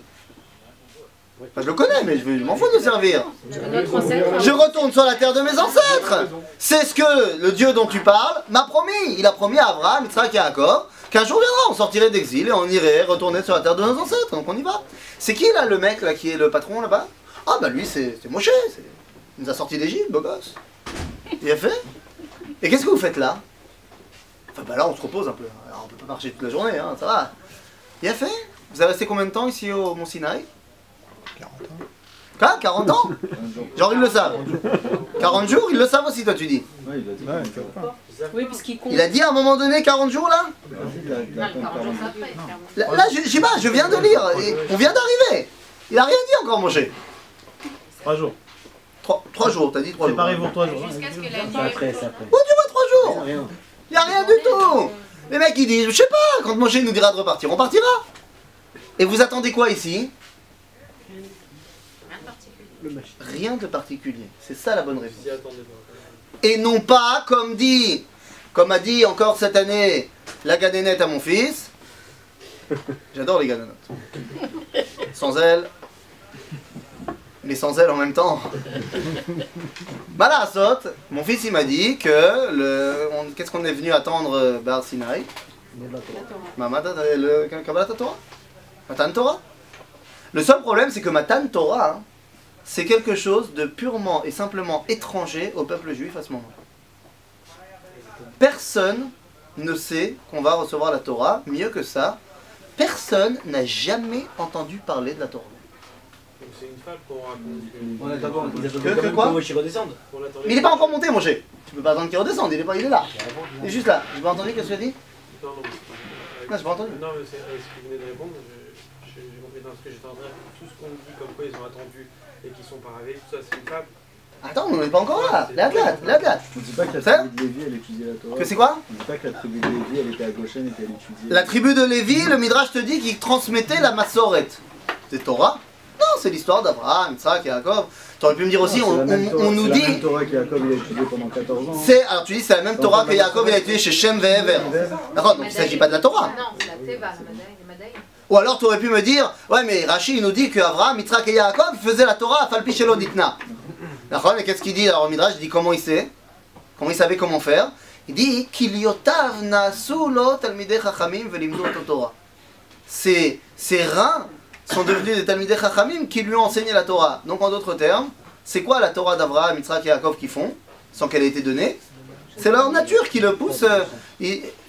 Enfin, je le connais, mais je m'en fous de le servir. Je retourne sur la terre de mes ancêtres. C'est ce que le Dieu dont tu parles m'a promis. Il a promis à Abraham, Yitzhak et Yaakov qu'un jour viendra, on sortirait d'exil et on irait retourner sur la terre de nos ancêtres. Donc on y va. C'est qui là, le mec là qui est le patron là-bas? Ah bah lui c'est Moshe. Il nous a sortis d'Égypte, beau gosse. Il a fait. Et qu'est-ce que vous faites là? Enfin bah là on se repose un peu. Alors, on peut pas marcher toute la journée, hein, ça va. Il a fait. Vous avez resté combien de temps ici au Mont Sinaï? 40 ans. Quoi? 40 ans? Genre ils le savent. 40 jours, ils le savent aussi, toi tu dis. Ouais, il a dit. Ouais, il fait pas. Oui, parce qu'il compte. Il a dit à un moment donné 40 jours là? Là je sais pas, je viens de lire, et on vient d'arriver. Il a rien dit encore Moshe. 3 jours. 3 jours, t'as dit 3 jours. Préparez-vous 3 jours. Jusqu'à ce que la C'est nuit. après, c'est après. Oh tu vois 3 jours? Rien. Il a rien du tout. Les mecs ils disent, je sais pas, quand Moshe nous dira de repartir, on partira. Et vous attendez quoi ici? Rien de particulier. C'est ça la bonne réponse. Et non pas, comme a dit encore cette année la gadénette à mon fils. J'adore les gadénettes. Sans elle, mais sans elle en même temps. Malasot, mon fils il m'a dit que qu'est-ce qu'on est venu attendre Bar Sinaï? Le Kabbalat Torah? Matan Torah? Le seul problème c'est que Matan Torah, hein, c'est quelque chose de purement et simplement étranger au peuple juif à ce moment-là. Personne ne sait qu'on va recevoir la Torah, mieux que ça, personne n'a jamais entendu parler de la Torah. C'est une fable qu'on raconte. On attend Que quoi? que Moshe redescende. Mais il n'est pas encore monté, mon chef. Tu peux pas attendre qu'il redescende, il est là. Il est juste là. J'ai pas entendu, qu'est-ce que tu as dit? Non, j'ai pas entendu. Non, mais c'est ce que vous venez de répondre. J'ai compris dans ce que j'étais en train de... Tout ce qu'on dit comme quoi ils ont attendu et qu'ils sont pas arrivés, tout ça c'est une fable. Attends, on n'est pas encore là. La date. On dit pas que la Ça tribu de Lévi elle étudiait la Torah. Que c'est quoi? On dit pas que la tribu de Lévi elle était à Goshen et qu'elle étudiait. La tribu de Lévi, le Midrash te dit qu'il transmettait la Massoret. C'est Torah? Non, c'est l'histoire d'Abraham, Yitzhak et Yaakov. Tu aurais pu me dire aussi, on nous dit... C'est la même Torah que Yaakov il a étudié pendant 14 ans. Alors tu dis c'est la même Torah que Yaakov il a étudié chez Shem et Ever. D'accord, donc il ne s'agit pas de la Torah. Non, c'est la Teva, les Madaï. Ou alors tu aurais pu me dire, ouais mais Rashi il nous dit qu'Abraham, Yitzhak et Yaakov faisaient la Torah à Falpi Shelo Ditna. D'accord, mais qu'est-ce qu'il dit alors au Midrash? Il dit comment il sait? Comment il savait comment faire? Il dit Kiliotav nasu lo talmidei chachamim velimdu oto Torah. Ses reins sont devenus des talmidei chachamim qui lui ont enseigné la Torah. Donc en d'autres termes, c'est quoi la Torah d'Abraham, Yitzhak et Yaakov qui font, sans qu'elle ait été donnée? C'est leur nature qui le pousse.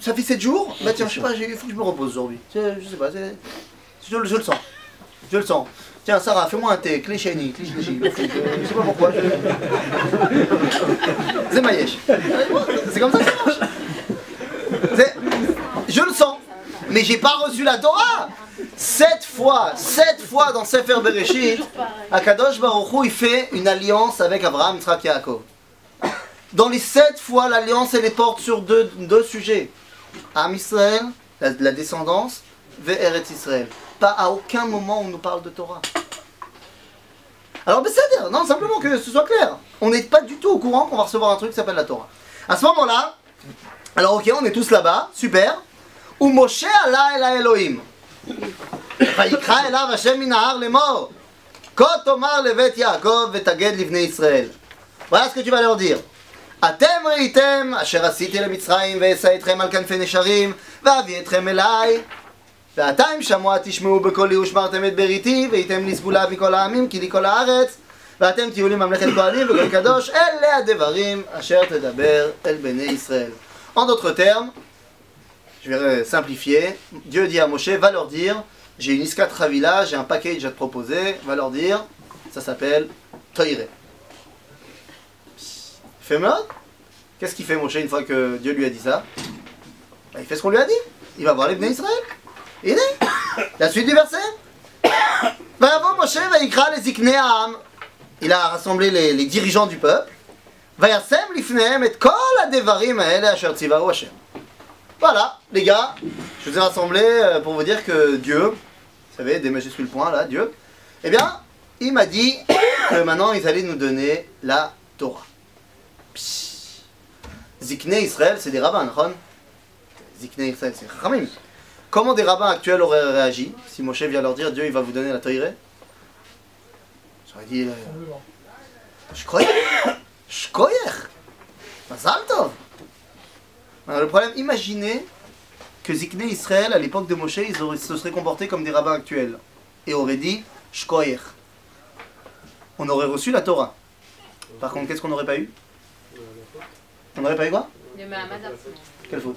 Ça fait 7 jours, bah tiens, je sais pas, il faut que je me repose aujourd'hui. Je sais pas, je le sens. Je le sens. Tiens, Sarah, fais-moi un thé, clécheni, je sais pas pourquoi. C'est Maïesh. C'est comme ça que ça marche. Je le sens, mais j'ai pas reçu la Torah. 7 fois dans Sefer Bereshit, Akadosh Baruch Hu, il fait une alliance avec Abraham, Yitzhak, Yaakov. Dans les 7 fois, l'alliance, elle les porte sur deux sujets. Am Israël, la descendance, Ve'eretz Israël. Pas à aucun moment on nous parle de Torah. Alors, c'est-à-dire, non, simplement que ce soit clair. On n'est pas du tout au courant qu'on va recevoir un truc qui s'appelle la Torah. À ce moment-là, alors ok, on est tous là-bas, super. Ou Moshe Allah el Elohim. Vayikra elav Hashem min ha'ar lemor. Kot omar levet Yaakov vetaged livnei Israël. Voilà ce que tu vas leur dire. אתם ראיתם אשר עשיתי למצרים ואשא אתכם על כנפי נשרים ואביא אתכם אליי ועתה אם שמוע תשמעו בקולי ושמרתם את בריתי והייתם לי סגולה מכל העמים כי לי כל הארץ ואתם תהיו לי ממלכת כהנים וגוי קדוש אלה הדברים אשר תדבר אל בני ישראל. En d'autres termes, je vais simplifier, Dieu dit à Moshe, va leur dire, j'ai une iskat chavila, j'ai un package à te proposer, va leur dire, ça s'appelle Toiré. Fémod, qu'est-ce qu'il fait Moshe une fois que Dieu lui a dit ça? Il fait ce qu'on lui a dit. Il va voir les Bnei Israël. Il est. La suite du verset. Moshe vayikra les ziknei ha'am. Il a rassemblé les dirigeants du peuple. Vayasem lifnehem et kol hadevarim ha'ele asher tzivahu Hashem. Voilà, les gars, je vous ai rassemblé pour vous dire que Dieu, vous savez, des majuscules points là, Dieu, eh bien, il m'a dit que maintenant ils allaient nous donner la Torah. Ziknei Israël, c'est des rabbins, non? Ziknei Israël, c'est Ramim. Comment des rabbins actuels auraient réagi si Moshe vient leur dire Dieu il va vous donner la Torah? J'aurais dit Shkoyer, Mazal Tov. Le problème, imaginez que Ziknei Israël à l'époque de Moshe ils se seraient comportés comme des rabbins actuels et auraient dit Shkoyer. On aurait reçu la Torah. Par contre, qu'est-ce qu'on n'aurait pas eu? On n'aurait pas eu quoi? Le Mahamad Arsinaï. Quelle faute?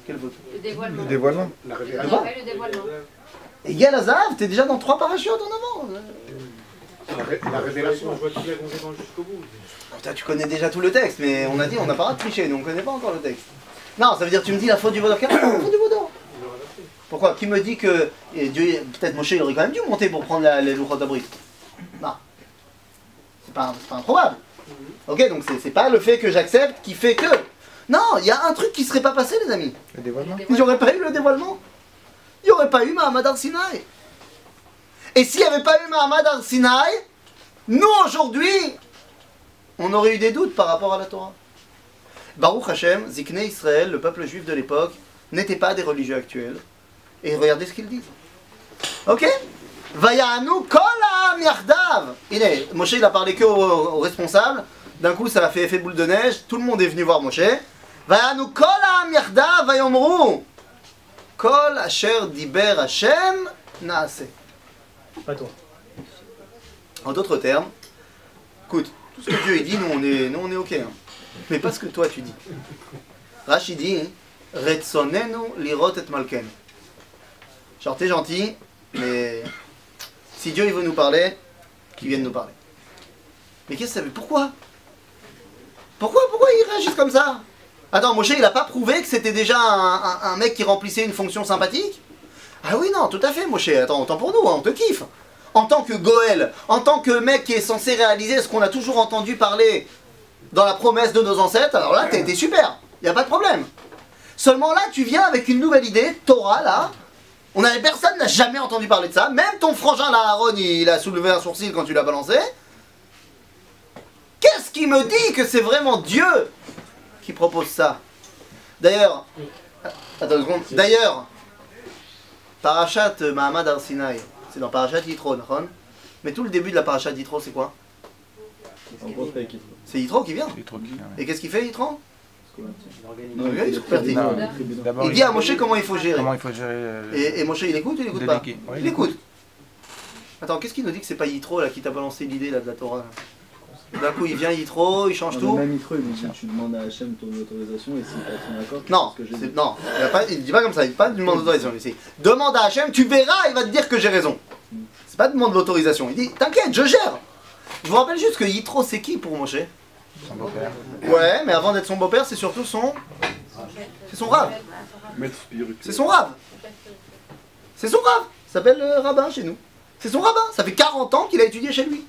Quelle faute? Le dévoilement. Le dévoilement. On n'a pas eu le dévoilement. Et Yal Azav, t'es déjà dans 3 parachutes en avant. La révélation, je vois toute la conséquence jusqu'au bout. Putain, tu connais déjà tout le texte, mais on a dit on n'a pas le droit de tricher, nous on connaît pas encore le texte. Non, ça veut dire tu me dis la faute du vaudor. Quelle faute du vaudor? Pourquoi? Qui me dit que Dieu, peut-être Moshe il aurait quand même dû monter pour prendre les Luchot Abrit? Non. C'est pas improbable. Ok, donc c'est pas le fait que j'accepte qui fait que... Non, il y a un truc qui serait pas passé, les amis. Le dévoilement. Il n'y aurait pas eu le dévoilement. Il n'y aurait pas eu Mahamad Arsinaï. Et s'il n'y avait pas eu Mahamad Arsinaï, nous aujourd'hui, on aurait eu des doutes par rapport à la Torah. Baruch Hashem, Ziknei Israël, le peuple juif de l'époque, n'était pas des religieux actuels. Et regardez ce qu'ils disent. Ok? Vayanu kol ha'am yachdav. Moshe il a parlé que aux responsables. D'un coup ça a fait effet boule de neige. Tout le monde est venu voir Moshe. Vayanu kol ha'am yachdav vayomru kol asher diber Hashem naase. Pas toi. En d'autres termes, écoute, tout ce que Dieu il dit, nous on est ok. Hein. Mais pas ce que toi tu dis. Rashi dit Retzonenu lirot et malken. Genre t'es gentil, mais si Dieu il veut nous parler, qu'il vienne nous parler. Mais qu'est-ce que ça veut? Pourquoi ils réagissent comme ça? Attends, Moshe il a pas prouvé que c'était déjà un mec qui remplissait une fonction sympathique? Ah oui non, tout à fait Moshe, attends, autant pour nous, hein, on te kiffe. En tant que Goël, en tant que mec qui est censé réaliser ce qu'on a toujours entendu parler dans la promesse de nos ancêtres, alors là t'es super, y a pas de problème. Seulement là tu viens avec une nouvelle idée, Torah là. Personne n'a jamais entendu parler de ça. Même ton frangin là, Aaron, il a soulevé un sourcil quand tu l'as balancé. Qu'est-ce qui me dit que c'est vraiment Dieu qui propose ça? D'ailleurs, attends une seconde. D'ailleurs, Parashat Mahamad Arsinaï, c'est dans Parashat Yitro, d'accord? Mais tout le début de la Parashat Yitro, c'est quoi? C'est Yitro qui vient. Et qu'est-ce qu'il fait Yitro? Il dit à Moshe comment il faut gérer. Et Moshe il écoute ou il écoute pas? Il écoute. Attends, qu'est-ce qui nous dit que c'est pas Yitro là qui t'a balancé l'idée là de la Torah là? D'un coup, il vient Yitro, il change tout. Même Yitro, il dit tu demandes à Hachem ton autorisation et s'il pas son accord. Non, non, il dit pas comme ça, il dit pas demande d'autorisation ici. Demande à Hachem, tu verras, il va te dire que j'ai raison. C'est pas demande l'autorisation, il dit t'inquiète, je gère. Je vous rappelle juste que Yitro c'est qui pour Moshe? Son beau-père. Ouais, mais avant d'être son beau-père, c'est surtout son. C'est son rave. C'est son rave. C'est son rave. Il s'appelle rabbin chez nous. C'est son rabbin. Ça fait 40 ans qu'il a étudié chez lui.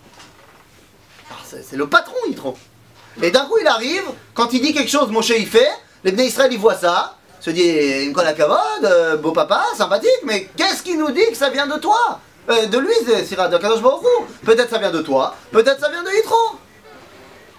C'est le patron, Yitro. Et d'un coup, il arrive, quand il dit quelque chose, Moshe il fait, les Bnei Israël ils voient ça, se dit, une colle à kavod, beau papa, sympathique, mais qu'est-ce qui nous dit que ça vient de toi? De lui, Sira, de Kadosh Baruch Hu. Peut-être ça vient de toi, peut-être ça vient de Yitro.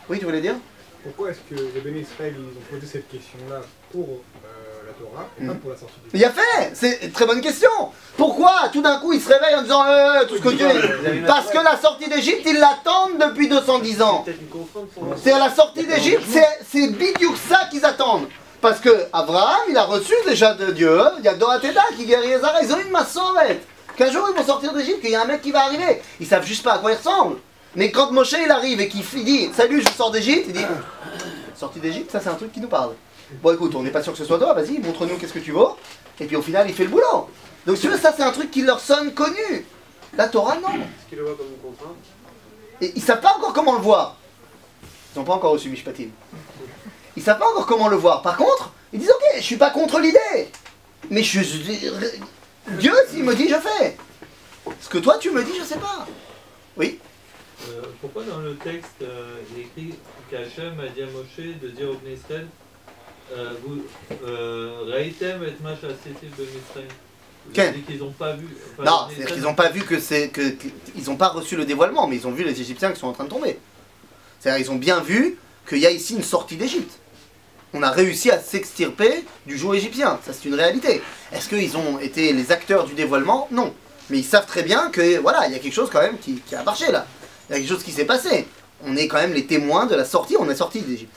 Oui, tu voulais dire? Pourquoi est-ce que les Béné Israël ils ont posé cette question-là pour la Torah et pas pour la sortie du Il a fait. C'est une très bonne question. Pourquoi tout d'un coup il se réveille en disant tout ce que Dieu est... Parce que la sortie d'Égypte, ils l'attendent depuis 210 ans. C'est à la sortie d'Égypte, c'est bidiouk ça qu'ils attendent. Parce que Abraham, il a reçu déjà de Dieu, il y a Doateda qui guérit Ezara, ils ont une massorette. Qu'un jour ils vont sortir d'Égypte, qu'il y a un mec qui va arriver. Ils savent juste pas à quoi il ressemble. Mais quand Moshe il arrive et qu'il dit salut, je sors d'Égypte, il dit sortie d'Égypte, ça c'est un truc qui nous parle. Bon écoute, on n'est pas sûr que ce soit toi, vas-y, montre-nous qu'est-ce que tu vaux. Et puis au final, il fait le boulot. Donc si tu veux, ça c'est un truc qui leur sonne connu. La Torah, non. Est-ce qu'ils le voient comme une contrainte? Et ils savent pas encore comment le voir. Ils n'ont pas encore reçu Mishpatim. Ils savent pas encore comment le voir. Par contre, ils disent ok, je suis pas contre l'idée. Mais Dieu, s'il me dit, je fais. Ce que toi tu me dis, je sais pas. Oui. Pourquoi dans le texte il est écrit qu'Hachem a dit à Moshe de dire au Bnei Israël vous Raïtem et Mash Asetiv de Mitzrayim? Vous avez dit qu'ils n'ont pas vu. Non, c'est-à-dire qu'ils n'ont pas vu ils n'ont pas reçu le dévoilement, mais ils ont vu les Égyptiens qui sont en train de tomber. C'est-à-dire ils ont bien vu qu'il y a ici une sortie d'Égypte. On a réussi à s'extirper du joug égyptien, ça c'est une réalité. Est-ce qu'ils ont été les acteurs du dévoilement? Non. Mais ils savent très bien que voilà, il y a quelque chose quand même qui a marché là. Il y a quelque chose qui s'est passé. On est quand même les témoins de la sortie, on est sorti d'Égypte.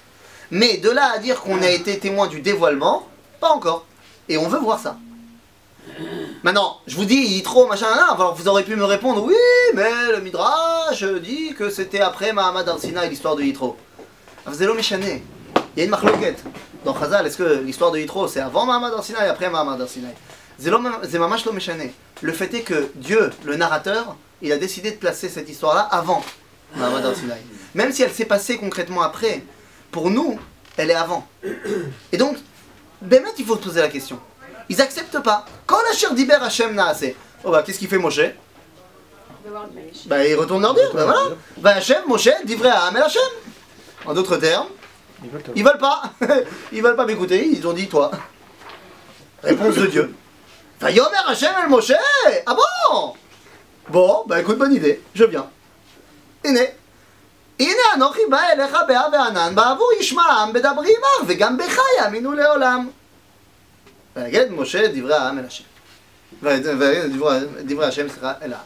Mais de là à dire qu'on a été témoin du dévoilement, pas encore. Et on veut voir ça. Maintenant, je vous dis, Yitro, machin, là, alors vous aurez pu me répondre, oui, mais le Midrash dit que c'était après Mahamad Arsina et l'histoire de Yitro. Avzelo Méchané. Il y a une marloquette dans Chazal, est-ce que l'histoire de Yitro c'est avant Mahamad Arsina et après Mahamad Arsina? C'est Mamash Lo Méchané. Le fait est que Dieu, le narrateur, il a décidé de placer cette histoire-là avant Mahamad Arsina. Même si elle s'est passée concrètement après, pour nous, elle est avant. Et donc, Bémet, il faut se poser la question. Ils acceptent pas. Quand la chère d'Iber Hachem Naase, oh bah qu'est-ce qu'il fait Moshe? Bah il retourne leur dire, bah voilà. Bah Hachem, Moshe, d'Ivrei Ha'am El Hachem. En d'autres termes, ils veulent pas. Ils veulent pas m'écouter, ils ont dit toi. Réponse de Dieu. Vayomer Hachem El Moshe. Ah bon? Bon, bah écoute, bonne idée, je viens. Iné. Iné Anochi ba elecha be'a ve'anan ba'avur yishma'am bedabri imach ve'gam becha ya'aminu le'olam. ויגד משה דברי העם אל השם. דברי השם sera אל העם.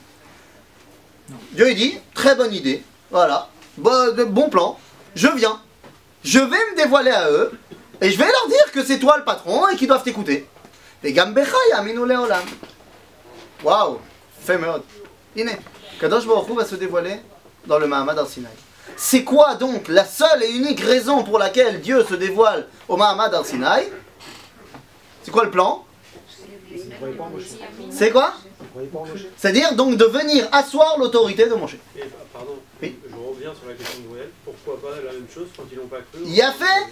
Dieu il dit, très bonne idée, voilà, bon plan, je viens. Je vais me dévoiler à eux, et je vais leur dire que c'est toi le patron et qu'ils doivent t'écouter. Et Gambecha yaminu leolam. Waouh, fait meurtre. Iné, Kadosh Baruch Hu va se dévoiler dans le Mahamad Arsinaï. C'est quoi donc la seule et unique raison pour laquelle Dieu se dévoile au Mahamad Arsinaï? C'est quoi le plan? C'est quoi? C'est-à-dire donc de venir asseoir l'autorité de Moshe. Pardon, oui. Je reviens sur la question de Noël. Pourquoi pas la même chose quand ils n'ont pas cru? Il a fait,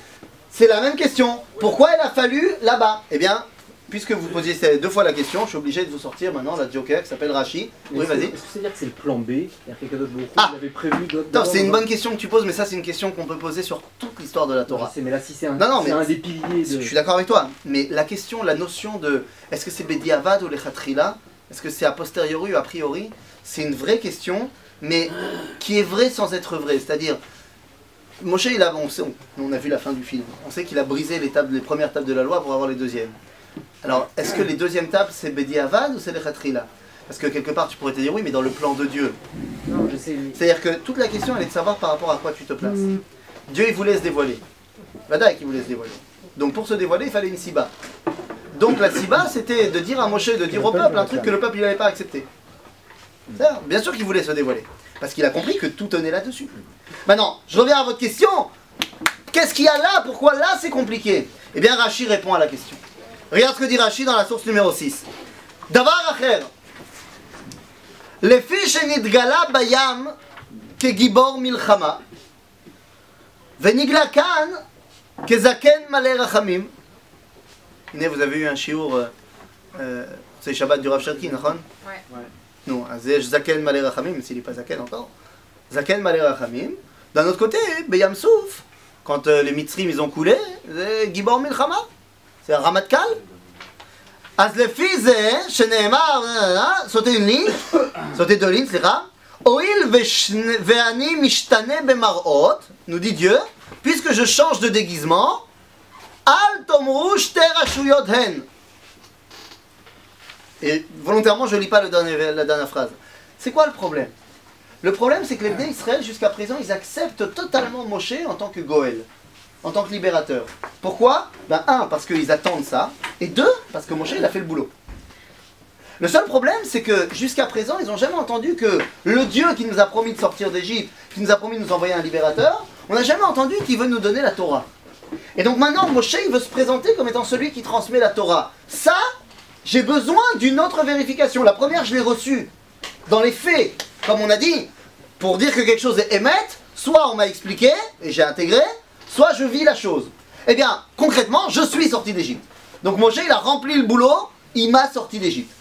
c'est la même question. Pourquoi il a fallu là-bas? Eh bien, puisque vous posiez deux fois la question, je suis obligé de vous sortir maintenant la joker qui s'appelle Rashi. Oui, vas-y. Est-ce que c'est-à-dire que c'est le plan B? C'est-à-dire que il avait prévu d'autres. C'est une bonne question que tu poses, mais ça c'est une question qu'on peut poser sur toute l'histoire de la Torah. Mais là, si c'est un, un des piliers de... Je suis d'accord avec toi, mais la question, la notion de est-ce que c'est Bediavad ou Lechatrila, est-ce que c'est a posteriori ou a priori, c'est une vraie question, mais qui est vraie sans être vraie. C'est-à-dire, Moshe, on a vu la fin du film, on sait qu'il a brisé les premières tables de la loi pour avoir les deuxièmes. Alors, est-ce que les deuxièmes tables c'est Bediavad ou c'est Lechatrila? Parce que quelque part tu pourrais te dire oui, mais dans le plan de Dieu. Non, je sais. C'est-à-dire que toute la question elle est de savoir par rapport à quoi tu te places. Dieu il voulait se dévoiler. Vadaï qui voulait se dévoiler. Donc pour se dévoiler il fallait une siba. Donc la siba c'était de dire à Moshe, de dire au peuple un truc que le peuple il n'avait pas accepté. Bien sûr qu'il voulait se dévoiler. Parce qu'il a compris que tout tenait là-dessus. Maintenant, je reviens à votre question. Qu'est-ce qu'il y a là? Pourquoi là c'est compliqué? Eh bien, Rashi répond à la question. Regarde ce que dit Rashi dans la source numéro 6. Davar acher. Lefi shenidgala bayam kegibor milchama. Venigla kan kezaken malé rachamim. Vous avez eu un shiur, c'est Shabbat du Rav Cherki, non? Ouais. Non, c'est zaken malé rachamim, s'il n'est pas zaken encore. Zaken malé rachamim. D'un autre côté, Beyam Souf, quand les Mitzrim ils ont coulé, c'est Gibor Milchama, c'est un Ramatkal. Az lefi ze, sheneemar, sauter une ligne, sauter deux lignes, c'est rare. Oil ve'ani mishtane bemarot, nous dit Dieu, puisque je change de déguisement, al tomru shte rashuyot hen. Et volontairement, je ne lis pas la dernière phrase. C'est quoi le problème? Le problème, c'est que les Bnei Israël, jusqu'à présent, ils acceptent totalement Moshe en tant que Goël, en tant que libérateur. Pourquoi? Ben, un, parce qu'ils attendent ça, et deux, parce que Moshe, il a fait le boulot. Le seul problème, c'est que jusqu'à présent, ils n'ont jamais entendu que le Dieu qui nous a promis de sortir d'Égypte, qui nous a promis de nous envoyer un libérateur, on n'a jamais entendu qu'il veut nous donner la Torah. Et donc maintenant, Moshe, il veut se présenter comme étant celui qui transmet la Torah. Ça, j'ai besoin d'une autre vérification. La première, je l'ai reçue dans les faits, comme on a dit, pour dire que quelque chose est émette, soit on m'a expliqué, et j'ai intégré, soit je vis la chose. Eh bien, concrètement, je suis sorti d'Égypte. Donc Moshe, il a rempli le boulot, il m'a sorti d'Égypte.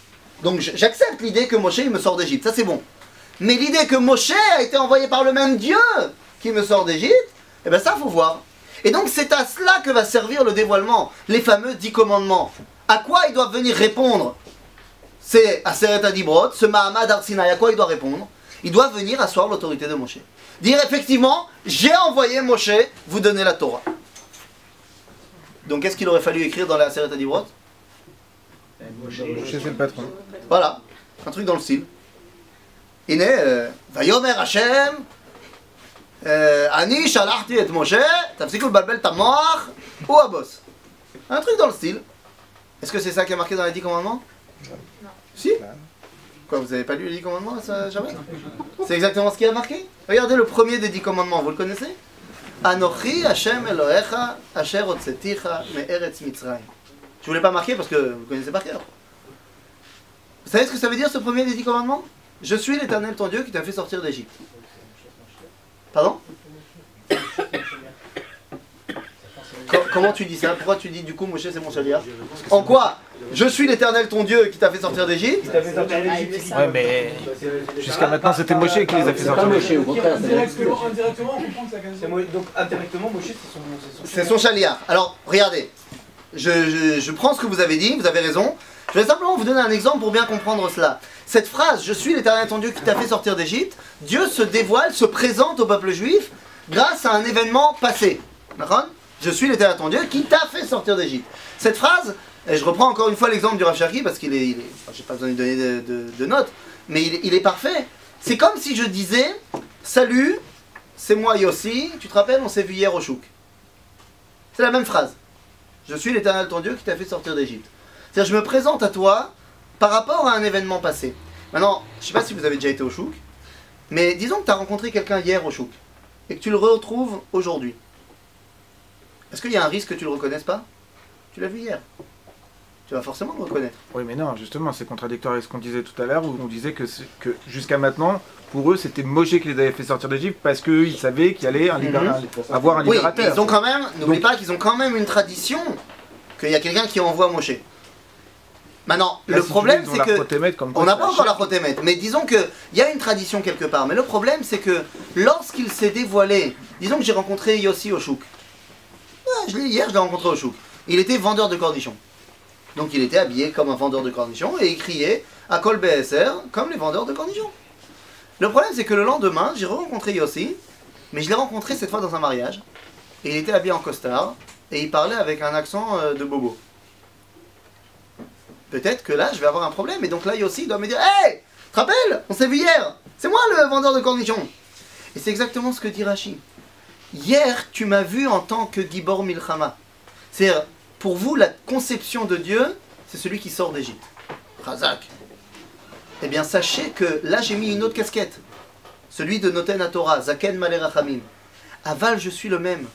Donc j'accepte l'idée que Moshe, il me sort d'Égypte, ça c'est bon. Mais l'idée que Moshe a été envoyé par le même Dieu qui me sort d'Égypte, eh bien ça, faut voir. Et donc c'est à cela que va servir le dévoilement, les fameux 10 commandements. À quoi ils doivent venir répondre? C'est à Aseret Adibrot, ce Mahamad Arsinaï, à quoi il doit répondre? Il doit venir asseoir l'autorité de Moshe. Dire effectivement, j'ai envoyé Moshe vous donner la Torah. Donc qu'est-ce qu'il aurait fallu écrire dans la Aseret Adibrot? Moshe c'est le patron. Voilà, un truc dans le style. Ine, Vayomer Hashem, Ani shalachti et Moshe, tafsiku balbel tamoach, ou abos. Un truc dans le style. Est-ce que c'est ça qui est marqué dans les 10 commandements? Non. Si? Quoi, vous avez pas lu les 10 commandements, ça, jamais? C'est exactement ce qui est marqué. Regardez le premier des 10 commandements, vous le connaissez? Anochi Hashem Elohecha Asher Hotzeticha Me'eretz Mitzrayim. Je ne voulais pas marquer parce que vous connaissez par cœur. Vous savez ce que ça veut dire ce premier des 10 commandements? Je suis l'Éternel ton Dieu qui t'a fait sortir d'Égypte. Pardon? Comment tu dis ça? Pourquoi tu dis du coup Moshe c'est mon chaliar? En quoi? Je suis l'Éternel ton Dieu qui t'a fait sortir d'Égypte. Ouais, mais jusqu'à maintenant c'était Moshe qui les a fait sortir d'Égypte. Indirectement, on comprend que ça. Donc indirectement, Moshe c'est son chaliar. Alors regardez, je prends ce que vous avez dit, vous avez raison. Je vais simplement vous donner un exemple pour bien comprendre cela. Cette phrase, je suis l'Éternel ton Dieu qui t'a fait sortir d'Égypte, Dieu se dévoile, se présente au peuple juif grâce à un événement passé. D'accord? Je suis l'Éternel ton Dieu qui t'a fait sortir d'Égypte. Cette phrase, et je reprends encore une fois l'exemple du Rav Cherki parce qu'il est j'ai pas besoin de lui donner de notes, mais il est parfait. C'est comme si je disais, salut, c'est moi Yossi, tu te rappelles, on s'est vu hier au Chouk. C'est la même phrase. Je suis l'Éternel ton Dieu qui t'a fait sortir d'Égypte. C'est-à-dire, je me présente à toi par rapport à un événement passé. Maintenant, je ne sais pas si vous avez déjà été au Chouk, mais disons que tu as rencontré quelqu'un hier au Chouk et que tu le retrouves aujourd'hui. Est-ce qu'il y a un risque que tu ne le reconnaisses pas? Tu l'as vu hier. Tu vas forcément le reconnaître. Oui, mais non, justement, c'est contradictoire avec ce qu'on disait tout à l'heure, où on disait que jusqu'à maintenant, pour eux, c'était Moshe qui les avait fait sortir d'Égypte parce qu'ils savaient qu'il allait avoir un libérateur. Oui, mais ils ont quand même, n'oublie pas qu'ils ont quand même une tradition qu'il y a quelqu'un qui envoie Moshe. Maintenant, là, le problème c'est que on n'a pas encore la Chotémet, mais disons qu'il y a une tradition quelque part. Mais le problème c'est que lorsqu'il s'est dévoilé, disons que j'ai rencontré Yossi au Chouk. Ouais, hier je l'ai rencontré au Chouk. Il était vendeur de cornichons. Donc il était habillé comme un vendeur de cornichons et il criait à Kol BSR comme les vendeurs de cornichons. Le problème c'est que le lendemain, j'ai rencontré Yossi, mais je l'ai rencontré cette fois dans un mariage. Et il était habillé en costard et il parlait avec un accent de bobo. Peut-être que là, je vais avoir un problème. Et donc là, Yossi doit me dire, hey, tu te rappelles? On s'est vu hier. C'est moi le vendeur de cornichons. Et c'est exactement ce que dit Rashi. Hier, tu m'as vu en tant que Gibor Milchama. C'est-à-dire, pour vous, la conception de Dieu, c'est celui qui sort d'Égypte. Razak. Eh bien, sachez que là, j'ai mis une autre casquette. celui de Noten HaTorah, Zaken Malé Rachamim. Aval, je suis le même.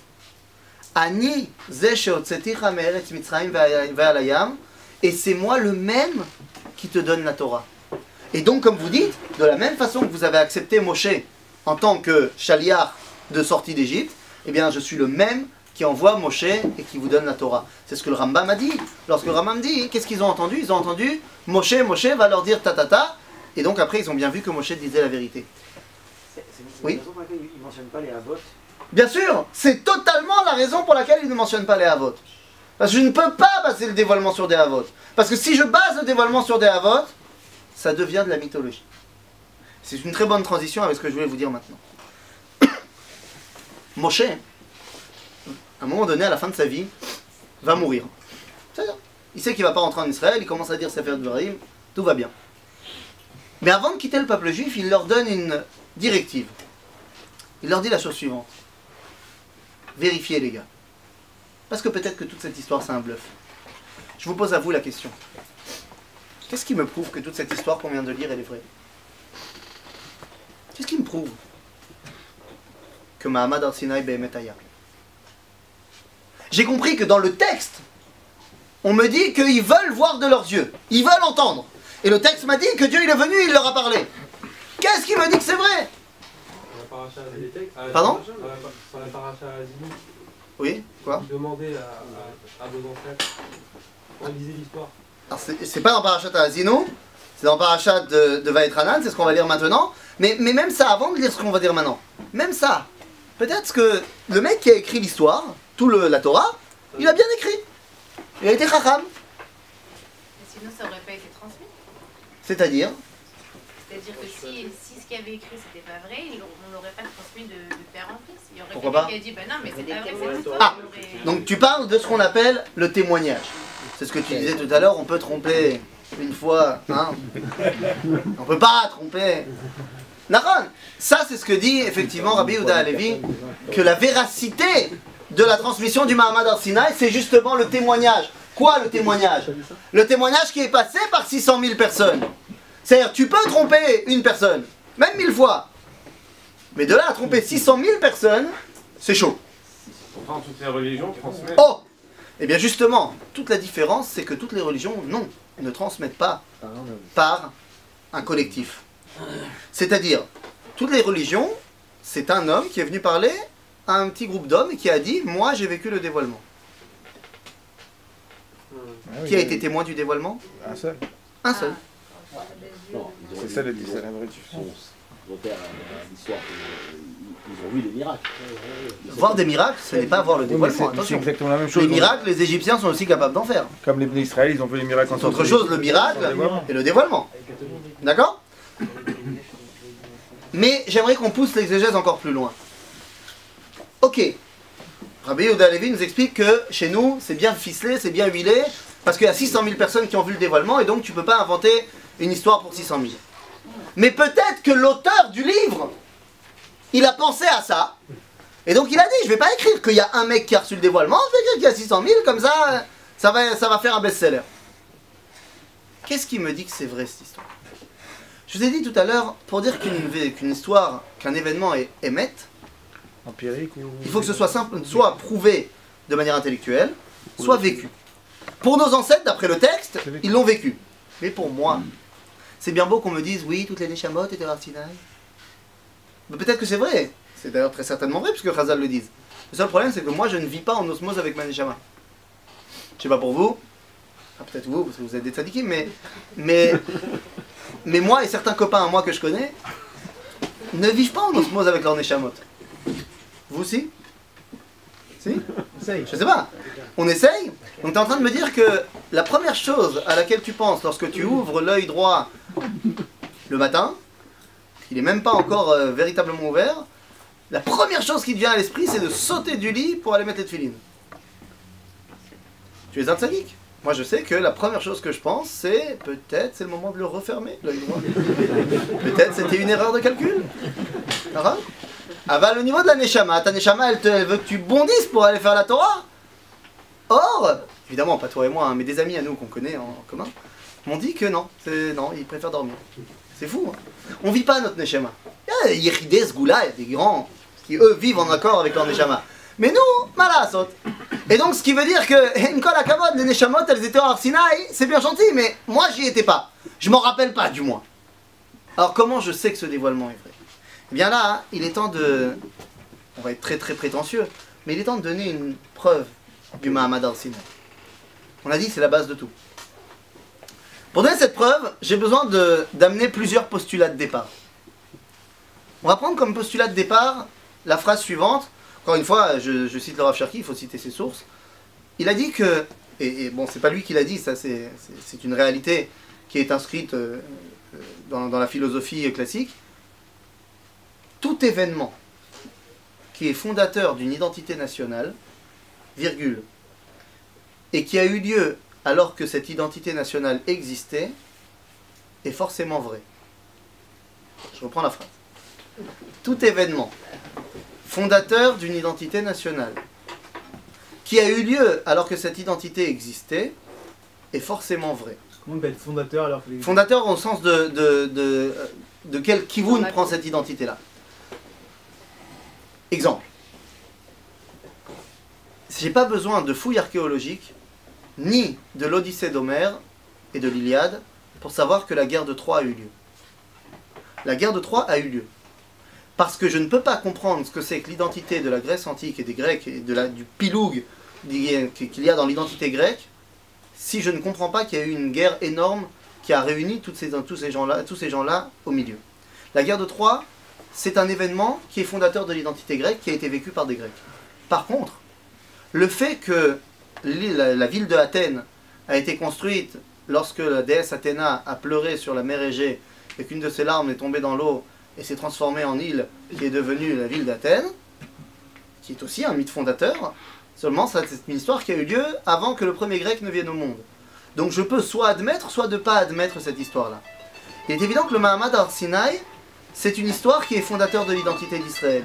Ani Ze shehotzeticha me'eretz Mitzrayim ve'al hayam, et c'est moi le même qui te donne la Torah. Et donc, comme vous dites, de la même façon que vous avez accepté Moshe en tant que chaliar de sortie d'Égypte, eh bien, je suis le même qui envoie Moshe et qui vous donne la Torah. C'est ce que le Rambam a dit. Lorsque le Rambam dit, qu'est-ce qu'ils ont entendu? Ils ont entendu Moshe va leur dire ta, et donc après, ils ont bien vu que Moshe disait la vérité. C'est oui. la raison pour laquelle ils ne mentionnent pas les Havot. Bien sûr, c'est totalement la raison pour laquelle ils ne mentionnent pas les Havot. Parce que je ne peux pas baser le dévoilement sur des Havot. Parce que si je base le dévoilement sur des Havot, ça devient de la mythologie. C'est une très bonne transition avec ce que je voulais vous dire maintenant. Moshe, à un moment donné, à la fin de sa vie, va mourir. C'est-à-dire, il sait qu'il ne va pas rentrer en Israël, il commence à dire Sefer Dvarim, tout va bien. Mais avant de quitter le peuple juif, il leur donne une directive. Il leur dit la chose suivante. Vérifiez les gars. Parce que peut-être que toute cette histoire c'est un bluff. Je vous pose à vous la question. Qu'est-ce qui me prouve que toute cette histoire qu'on vient de lire elle est vraie? Qu'est-ce qui me prouve que Mahamad Ar-Sinai Be'emet Haya? J'ai compris que dans le texte, on me dit qu'ils veulent voir de leurs yeux. Ils veulent entendre. Et le texte m'a dit que Dieu il est venu, il leur a parlé. Qu'est-ce qui me dit que c'est vrai? Pardon? Sur la paracha Azimut. Oui, quoi? Ils demandaient à vos ancêtres. On lisait l'histoire. Alors c'est pas dans Parashat Azinu, c'est dans Parashat de Vaetranan, c'est ce qu'on va lire maintenant. Mais même ça, avant de lire ce qu'on va dire maintenant, même ça, peut-être que le mec qui a écrit l'histoire, la Torah, il a bien écrit. Il a été chacham. Sinon ça aurait pas été transmis. C'est-à-dire? C'est-à-dire que si ce qu'il avait écrit c'était pas vrai, on l'aurait pas transmis de père en fils. Il y aurait Pourquoi pas? quelqu'un qui a dit bah non mais c'est pas vrai cette histoire. Ah, donc tu parles de ce qu'on appelle le témoignage. C'est ce que tu disais tout à l'heure, on peut tromper une fois, hein? On peut pas tromper. Naran, ça c'est ce que dit effectivement Rabbi Yehuda Halevi, que la véracité de la transmission du Mahamad Ar-Sinai, c'est justement le témoignage. Quoi le témoignage? Le témoignage qui est passé par 600 000 personnes. C'est-à-dire, tu peux tromper une personne, même 1000 fois. Mais de là à tromper 600 000 personnes, c'est chaud. Pourtant, toutes les religions transmettent. Oh! Eh bien justement, toute la différence, c'est que toutes les religions, non, ne transmettent pas par un collectif. C'est-à-dire, toutes les religions, c'est un homme qui est venu parler à un petit groupe d'hommes et qui a dit « Moi, j'ai vécu le dévoilement ». Qui a été témoin du dévoilement? Un seul. Un seul. C'est ça la vraie différence. Ils ont vu des miracles. Voir des miracles, ce n'est pas voir le dévoilement. C'est Attention. exactement la même chose. Les miracles, les Égyptiens sont aussi capables d'en faire. Comme les Bnei Israël, ils ont vu les miracles en C'est autre chose, le miracle et le dévoilement. D'accord? Mais j'aimerais qu'on pousse l'exégèse encore plus loin. Ok. Rabbi Yehuda Halevi nous explique que chez nous, c'est bien ficelé, c'est bien huilé, parce qu'il y a 600 000 personnes qui ont vu le dévoilement, et donc tu ne peux pas inventer une histoire pour 600 000. Mais peut-être que l'auteur du livre, il a pensé à ça, et donc il a dit, je ne vais pas écrire qu'il y a un mec qui a reçu le dévoilement, je vais écrire qu'il y a 600 000, comme ça, ça va faire un best-seller. Qu'est-ce qui me dit que c'est vrai cette histoire? Je vous ai dit tout à l'heure, pour dire qu'une histoire, qu'un événement est émette, empirique ou... il faut que ce soit simple, soit prouvé de manière intellectuelle, soit vécu. Pour nos ancêtres, d'après le texte, ils l'ont vécu. Mais pour moi, c'est bien beau qu'on me dise, oui, toutes les Neshamot étaient Ar-Sinai. Mais peut-être que c'est vrai. C'est d'ailleurs très certainement vrai, puisque Chazal le disent. Le seul problème, c'est que moi, je ne vis pas en osmose avec ma Neshama. Je sais pas pour vous, ah, peut-être vous, parce que vous êtes des tzadikim, mais moi et certains copains à moi que je connais, ne vivent pas en osmose avec leur Neshamot. Vous aussi? Si? Je sais pas. On essaye? Donc tu es en train de me dire que la première chose à laquelle tu penses lorsque tu ouvres l'œil droit le matin, il n'est même pas encore véritablement ouvert, la première chose qui te vient à l'esprit, c'est de sauter du lit pour aller mettre les tefilines. Tu es un tzaddik. Moi je sais que la première chose que je pense, c'est peut-être c'est le moment de le refermer, l'œil droit. Peut-être c'était une erreur de calcul. Aval, au niveau de la Neshama, ta Neshama elle veut que tu bondisses pour aller faire la Torah. Or, évidemment pas toi et moi, hein, mais des amis à nous qu'on connaît en commun, m'ont dit que non, ils préfèrent dormir. C'est fou. Hein. On vit pas notre Neshama. Il y a Yechidé, Sgoula, il y a des grands qui eux vivent en accord avec leur Neshama. Mais nous, malasot. Et donc ce qui veut dire que, Nkol Akavod, les Neshamot, elles étaient hors Sinaï, c'est bien gentil, mais moi j'y étais pas. Je m'en rappelle pas du moins. Alors comment je sais que ce dévoilement est vrai? Eh bien là, il est temps de... On va être très très prétentieux, mais il est temps de donner une preuve du Mahamad al-Sinaï. On a dit c'est la base de tout. Pour donner cette preuve, j'ai besoin d'amener plusieurs postulats de départ. On va prendre comme postulat de départ la phrase suivante. Encore une fois, je cite le Rav Cherki, il faut citer ses sources. Il a dit que, et bon, c'est pas lui qui l'a dit, ça c'est une réalité qui est inscrite dans la philosophie classique. Tout événement qui est fondateur d'une identité nationale, virgule, et qui a eu lieu alors que cette identité nationale existait, est forcément vrai. Je reprends la phrase. Tout événement fondateur d'une identité nationale qui a eu lieu alors que cette identité existait est forcément vrai. Comment on peut être fondateur alors que... Fondateur au sens de quel kivoun prend cette identité-là. Exemple. J'ai pas besoin de fouilles archéologiques ni de l'Odyssée d'Homère et de l'Iliade pour savoir que la guerre de Troie a eu lieu. La guerre de Troie a eu lieu. Parce que je ne peux pas comprendre ce que c'est que l'identité de la Grèce antique et des Grecs et du piloug qu'il y a dans l'identité grecque si je ne comprends pas qu'il y a eu une guerre énorme qui a réuni tous ces gens-là au milieu. La guerre de Troie, c'est un événement qui est fondateur de l'identité grecque qui a été vécu par des Grecs. Par contre, le fait que la ville de Athènes a été construite lorsque la déesse Athéna a pleuré sur la mer Égée et qu'une de ses larmes est tombée dans l'eau et s'est transformée en île qui est devenue la ville d'Athènes, qui est aussi un mythe fondateur, seulement c'est une histoire qui a eu lieu avant que le premier grec ne vienne au monde. Donc je peux soit admettre, soit ne pas admettre cette histoire-là. Il est évident que le Mahamad al-Sinaï, c'est une histoire qui est fondateur de l'identité d'Israël.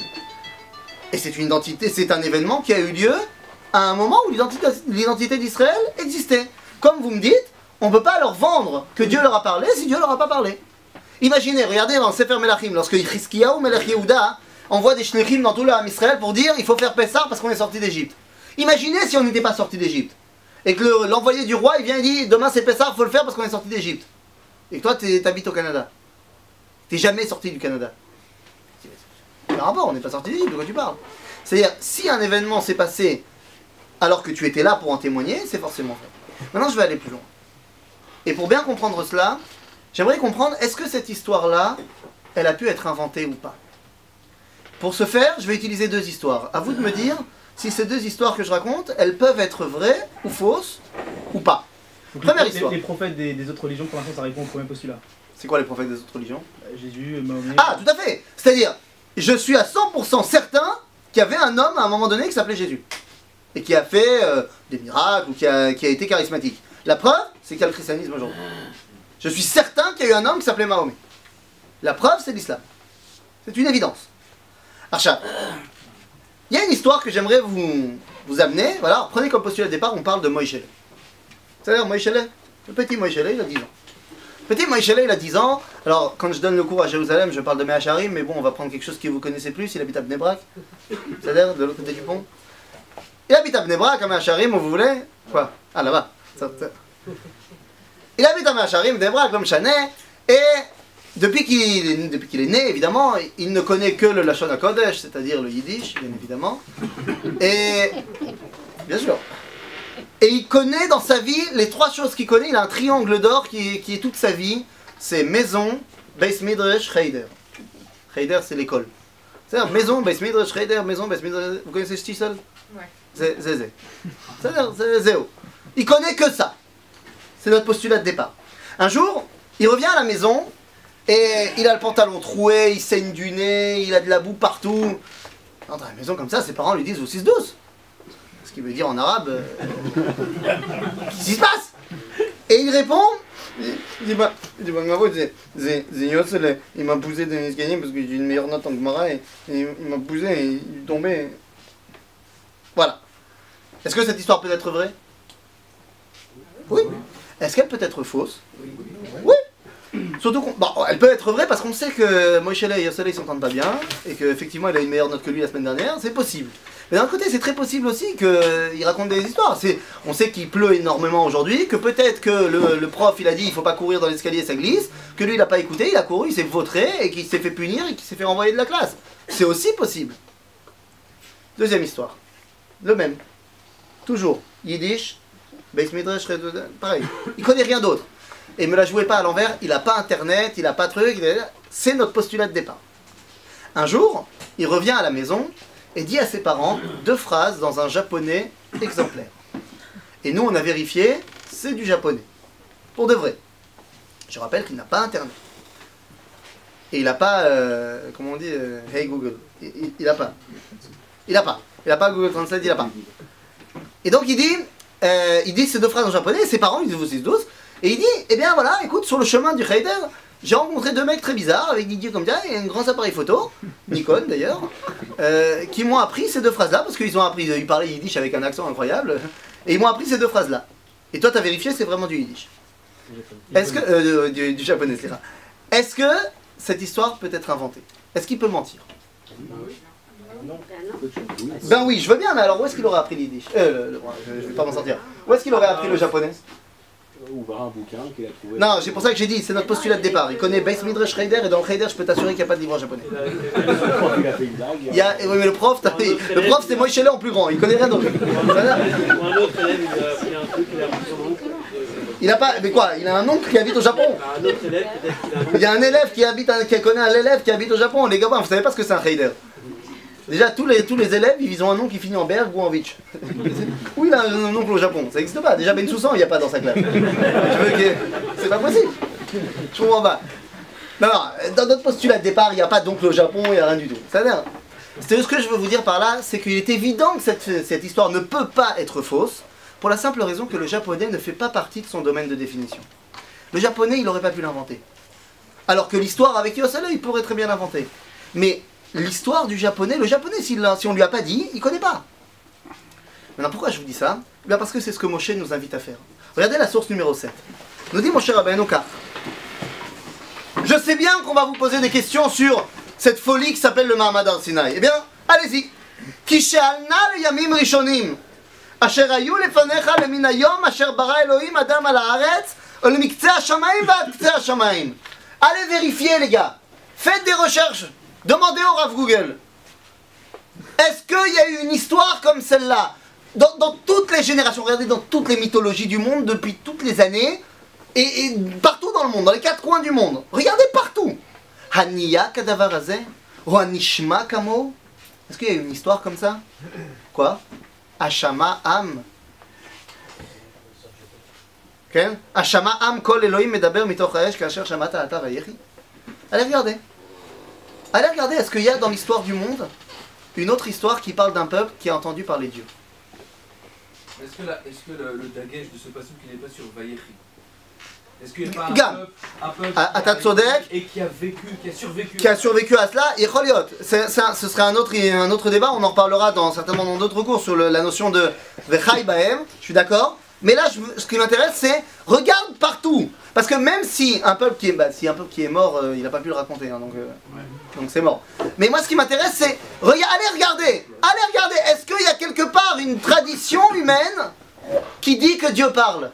Et c'est un événement qui a eu lieu à un moment où l'identité d'Israël existait. Comme vous me dites, on ne peut pas leur vendre que Dieu leur a parlé si Dieu leur a pas parlé. Imaginez, regardez dans le Sefer Melachim, lorsque Hiskiyahu Melech Yehuda envoie des shnechim dans tout le Ham Israël pour dire il faut faire Pessah parce qu'on est sorti d'Égypte. Imaginez si on n'était pas sorti d'Égypte. Et que l'envoyé du roi il vient et dit demain c'est Pessah, il faut le faire parce qu'on est sorti d'Égypte. Et que toi tu habites au Canada. Tu n'es jamais sorti du Canada. Mais rapport, on n'est pas sorti d'Égypte, de quoi tu parles? C'est-à-dire, si un événement s'est passé alors que tu étais là pour en témoigner, c'est forcément vrai. Maintenant je vais aller plus loin. Et pour bien comprendre cela, j'aimerais comprendre, est-ce que cette histoire-là, elle a pu être inventée ou pas? Pour ce faire, je vais utiliser deux histoires. À vous de me dire si ces deux histoires que je raconte, elles peuvent être vraies ou fausses, ou pas. Première histoire. Les prophètes des autres religions, pour l'instant, ça répond au premier postulat. C'est quoi les prophètes des autres religions? Jésus, Mahomet... Ah, tout à fait. C'est-à-dire, je suis à 100% certain qu'il y avait un homme à un moment donné qui s'appelait Jésus. Et qui a fait des miracles, ou qui a été charismatique. La preuve, c'est qu'il y a le christianisme aujourd'hui. Je suis certain qu'il y a eu un homme qui s'appelait Mahomet. La preuve, c'est l'islam. C'est une évidence. Archa, il y a une histoire que j'aimerais vous amener. Voilà, alors, prenez comme postulat de départ, on parle de Moïse. C'est-à-dire Moïse, le petit Moïse, il a 10 ans. Petit Moïse, il a 10 ans. Alors, quand je donne le cours à Jérusalem, je parle de Mehacharim, mais bon, on va prendre quelque chose que vous connaissez plus. Il habite à Bnei Brak. C'est-à-dire de l'autre côté du pont. Il habite à Bnei Brak, à Mehacharim, où vous voulez. Quoi? Ah, là-bas. Il habite à Mehacharim, Bnei Brak, comme Chanet, et depuis qu'il est né, évidemment, il ne connaît que le Lashon HaKodesh, c'est-à-dire le Yiddish, bien évidemment. Et, bien sûr. Et il connaît dans sa vie, les trois choses qu'il connaît, il a un triangle d'or qui est toute sa vie, c'est maison, Beis Midrash, Cheder. Cheder, c'est l'école. C'est-à-dire maison, Beis Midrash, Cheder, maison, Beis Midrash, vous connaissez Shtisel? Ouais. C'est-à-dire, c'est Zéo. Il connaît que ça. C'est notre postulat de départ. Un jour, il revient à la maison, et il a le pantalon troué, il saigne du nez, il a de la boue partout. Dans la maison comme ça, ses parents lui disent au 6-12. Ce qui veut dire en arabe, qu'est-ce qui se passe? Et il répond, il dit, il m'a poussé dans l'escalier parce que j'ai une meilleure note en Gemara et il m'a poussé et il est tombé. Voilà. Est-ce que cette histoire peut être vraie? Oui. Est-ce qu'elle peut être fausse? Oui. Surtout elle peut être vraie parce qu'on sait que Moïse et Yossele ils s'entendent pas bien et qu'effectivement il a une meilleure note que lui la semaine dernière, c'est possible. Mais d'un côté c'est très possible aussi qu'il raconte des histoires. On sait qu'il pleut énormément aujourd'hui, que peut-être que le prof il a dit il faut pas courir dans l'escalier ça glisse, que lui il a pas écouté, il a couru, il s'est vautré et qu'il s'est fait punir et qu'il s'est fait renvoyer de la classe. C'est aussi possible. Deuxième histoire. Le même. Toujours. Yiddish, Beis Midrash, pareil. Il connaît rien d'autre. Et me la jouez pas à l'envers, il a pas internet, il a pas truc, c'est notre postulat de départ. Un jour, il revient à la maison et dit à ses parents 2 phrases dans un japonais exemplaire. Et nous on a vérifié, c'est du japonais. Pour de vrai. Je rappelle qu'il n'a pas internet. Et il n'a pas, comment on dit, Hey Google. Il n'a pas. Il n'a pas. Il n'a pas Google Translate, il n'a pas. Et donc il dit ces 2 phrases en japonais, et ses parents ils disent aussi 12. Et il dit, eh bien voilà, écoute, sur le chemin du Heider, j'ai rencontré 2 mecs très bizarres, avec des yeux comme ça, et un grand appareil photo, Nikon d'ailleurs, qui m'ont appris ces 2 phrases-là, parce qu'ils ont appris, ils parlaient yiddish avec un accent incroyable, et ils m'ont appris ces 2 phrases-là. Et toi, t'as vérifié, c'est vraiment du yiddish. Est-ce que, du japonais, c'est ça. Est-ce que cette histoire peut être inventée? Est-ce qu'il peut mentir? Ben oui, je veux bien, mais alors où est-ce qu'il aurait appris le yiddish? Je vais pas m'en sortir. Où est-ce qu'il aurait appris le japonais? Ou voir un bouquin qu'il a trouvé. Non, c'est pour ça que j'ai dit, c'est notre postulat de départ. Il connaît Beis Midrash Heider et dans le Heider, je peux t'assurer qu'il n'y a pas de livre en japonais. Il a fait une blague. Oui, mais le prof c'est Moïse en plus grand, il connaît rien d'autre. Un autre élève, il a appris un truc, il a appris son oncle. Il a pas, mais quoi? Il a un oncle qui habite au Japon. Un autre élève, peut-être qu'il a un oncle. Il y a un élève qui connaît un élève qui habite au Japon. Les gars, vous savez pas ce que c'est un Heider. Déjà, tous les élèves, ils ont un nom qui finit en Berg ou en Vitch. Ou il a un oncle au Japon, ça n'existe pas. Déjà, Ben Soussan, il n'y a pas dans sa classe. C'est pas possible. Je comprends pas. Non, dans notre postulat de départ, il n'y a pas d'oncle au Japon, il n'y a rien du tout. C'est ce que je veux vous dire par là, c'est qu'il est évident que cette histoire ne peut pas être fausse, pour la simple raison que le japonais ne fait pas partie de son domaine de définition. Le japonais, il n'aurait pas pu l'inventer. Alors que l'histoire avec Yossele, il pourrait très bien l'inventer. Mais l'histoire du japonais, le japonais, si on lui a pas dit, il connaît pas. Maintenant, pourquoi je vous dis ça? Bien parce que c'est ce que Moshe nous invite à faire. Regardez la source numéro 7. Nous dit Moshe Rabbeinu car je sais bien qu'on va vous poser des questions sur cette folie qui s'appelle le Mahamad Har Sinai. Eh bien, allez-y. Ki she'alna leyamim rishonim, asher hayu lefanecha lemin hayom asher bara Elohim adam al haaretz ou lemiktzeh hashamayim va'ad ktzeh hashamayim. Allez vérifier les gars. Faites des recherches. Demandez au Rav Google. Est-ce qu'il y a eu une histoire comme celle-là dans toutes les générations, regardez dans toutes les mythologies du monde depuis toutes les années et partout dans le monde, dans les 4 coins du monde. Regardez partout. Haniya kadavar hazeh ou hanishma kamo. Est-ce qu'il y a eu une histoire comme ça? Quoi? Hashama am. Ken? Hashama am kol Elohim medaber mitoch ha'esh kasher shamata ata vayechi. Allez regarder. Allez regarder, est-ce qu'il y a dans l'histoire du monde une autre histoire qui parle d'un peuple qui a entendu parler Dieu? Est-ce que le dagesh de ce passage qu'il n'est pas sur Vayechi? Est-ce qu'il n'y a pas un peuple et qui a vécu, qui a survécu? Qui a survécu à cela? Yecholiot. Ce serait un autre débat, on en reparlera certainement dans d'autres cours sur la notion de Vechai Bahem, je suis d'accord. Mais là, ce qui m'intéresse, c'est regarde partout. Parce que même si un peuple qui est mort, il n'a pas pu le raconter, hein, donc c'est mort. Mais moi, ce qui m'intéresse, c'est allez regarder. Est-ce qu'il y a quelque part une tradition humaine qui dit que Dieu parle?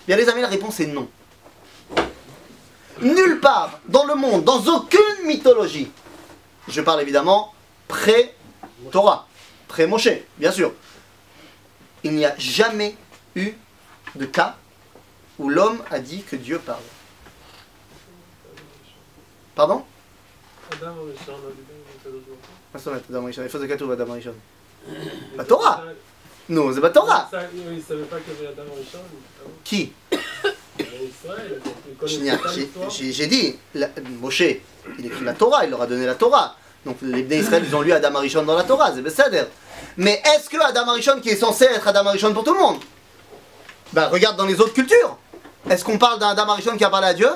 Bien les amis, la réponse est non. Nulle part dans le monde, dans aucune mythologie. Je parle évidemment pré-Torah, pré-Moshe, bien sûr. Il n'y a jamais eu de cas où l'homme a dit que Dieu parle. Pardon? La Torah. Non, c'est pas Torah. Qui? J'ai dit, Moshe, il écrit la Torah, il leur a donné la Torah. Donc les Bnei Israël, ils ont lu Adam Arishon dans la Torah, c'est Besséder. Mais est-ce que Adam Arishon, qui est censé être Adam Arishon pour tout le monde, ben regarde dans les autres cultures. Est-ce qu'on parle d'un Adam Arishon qui a parlé à Dieu?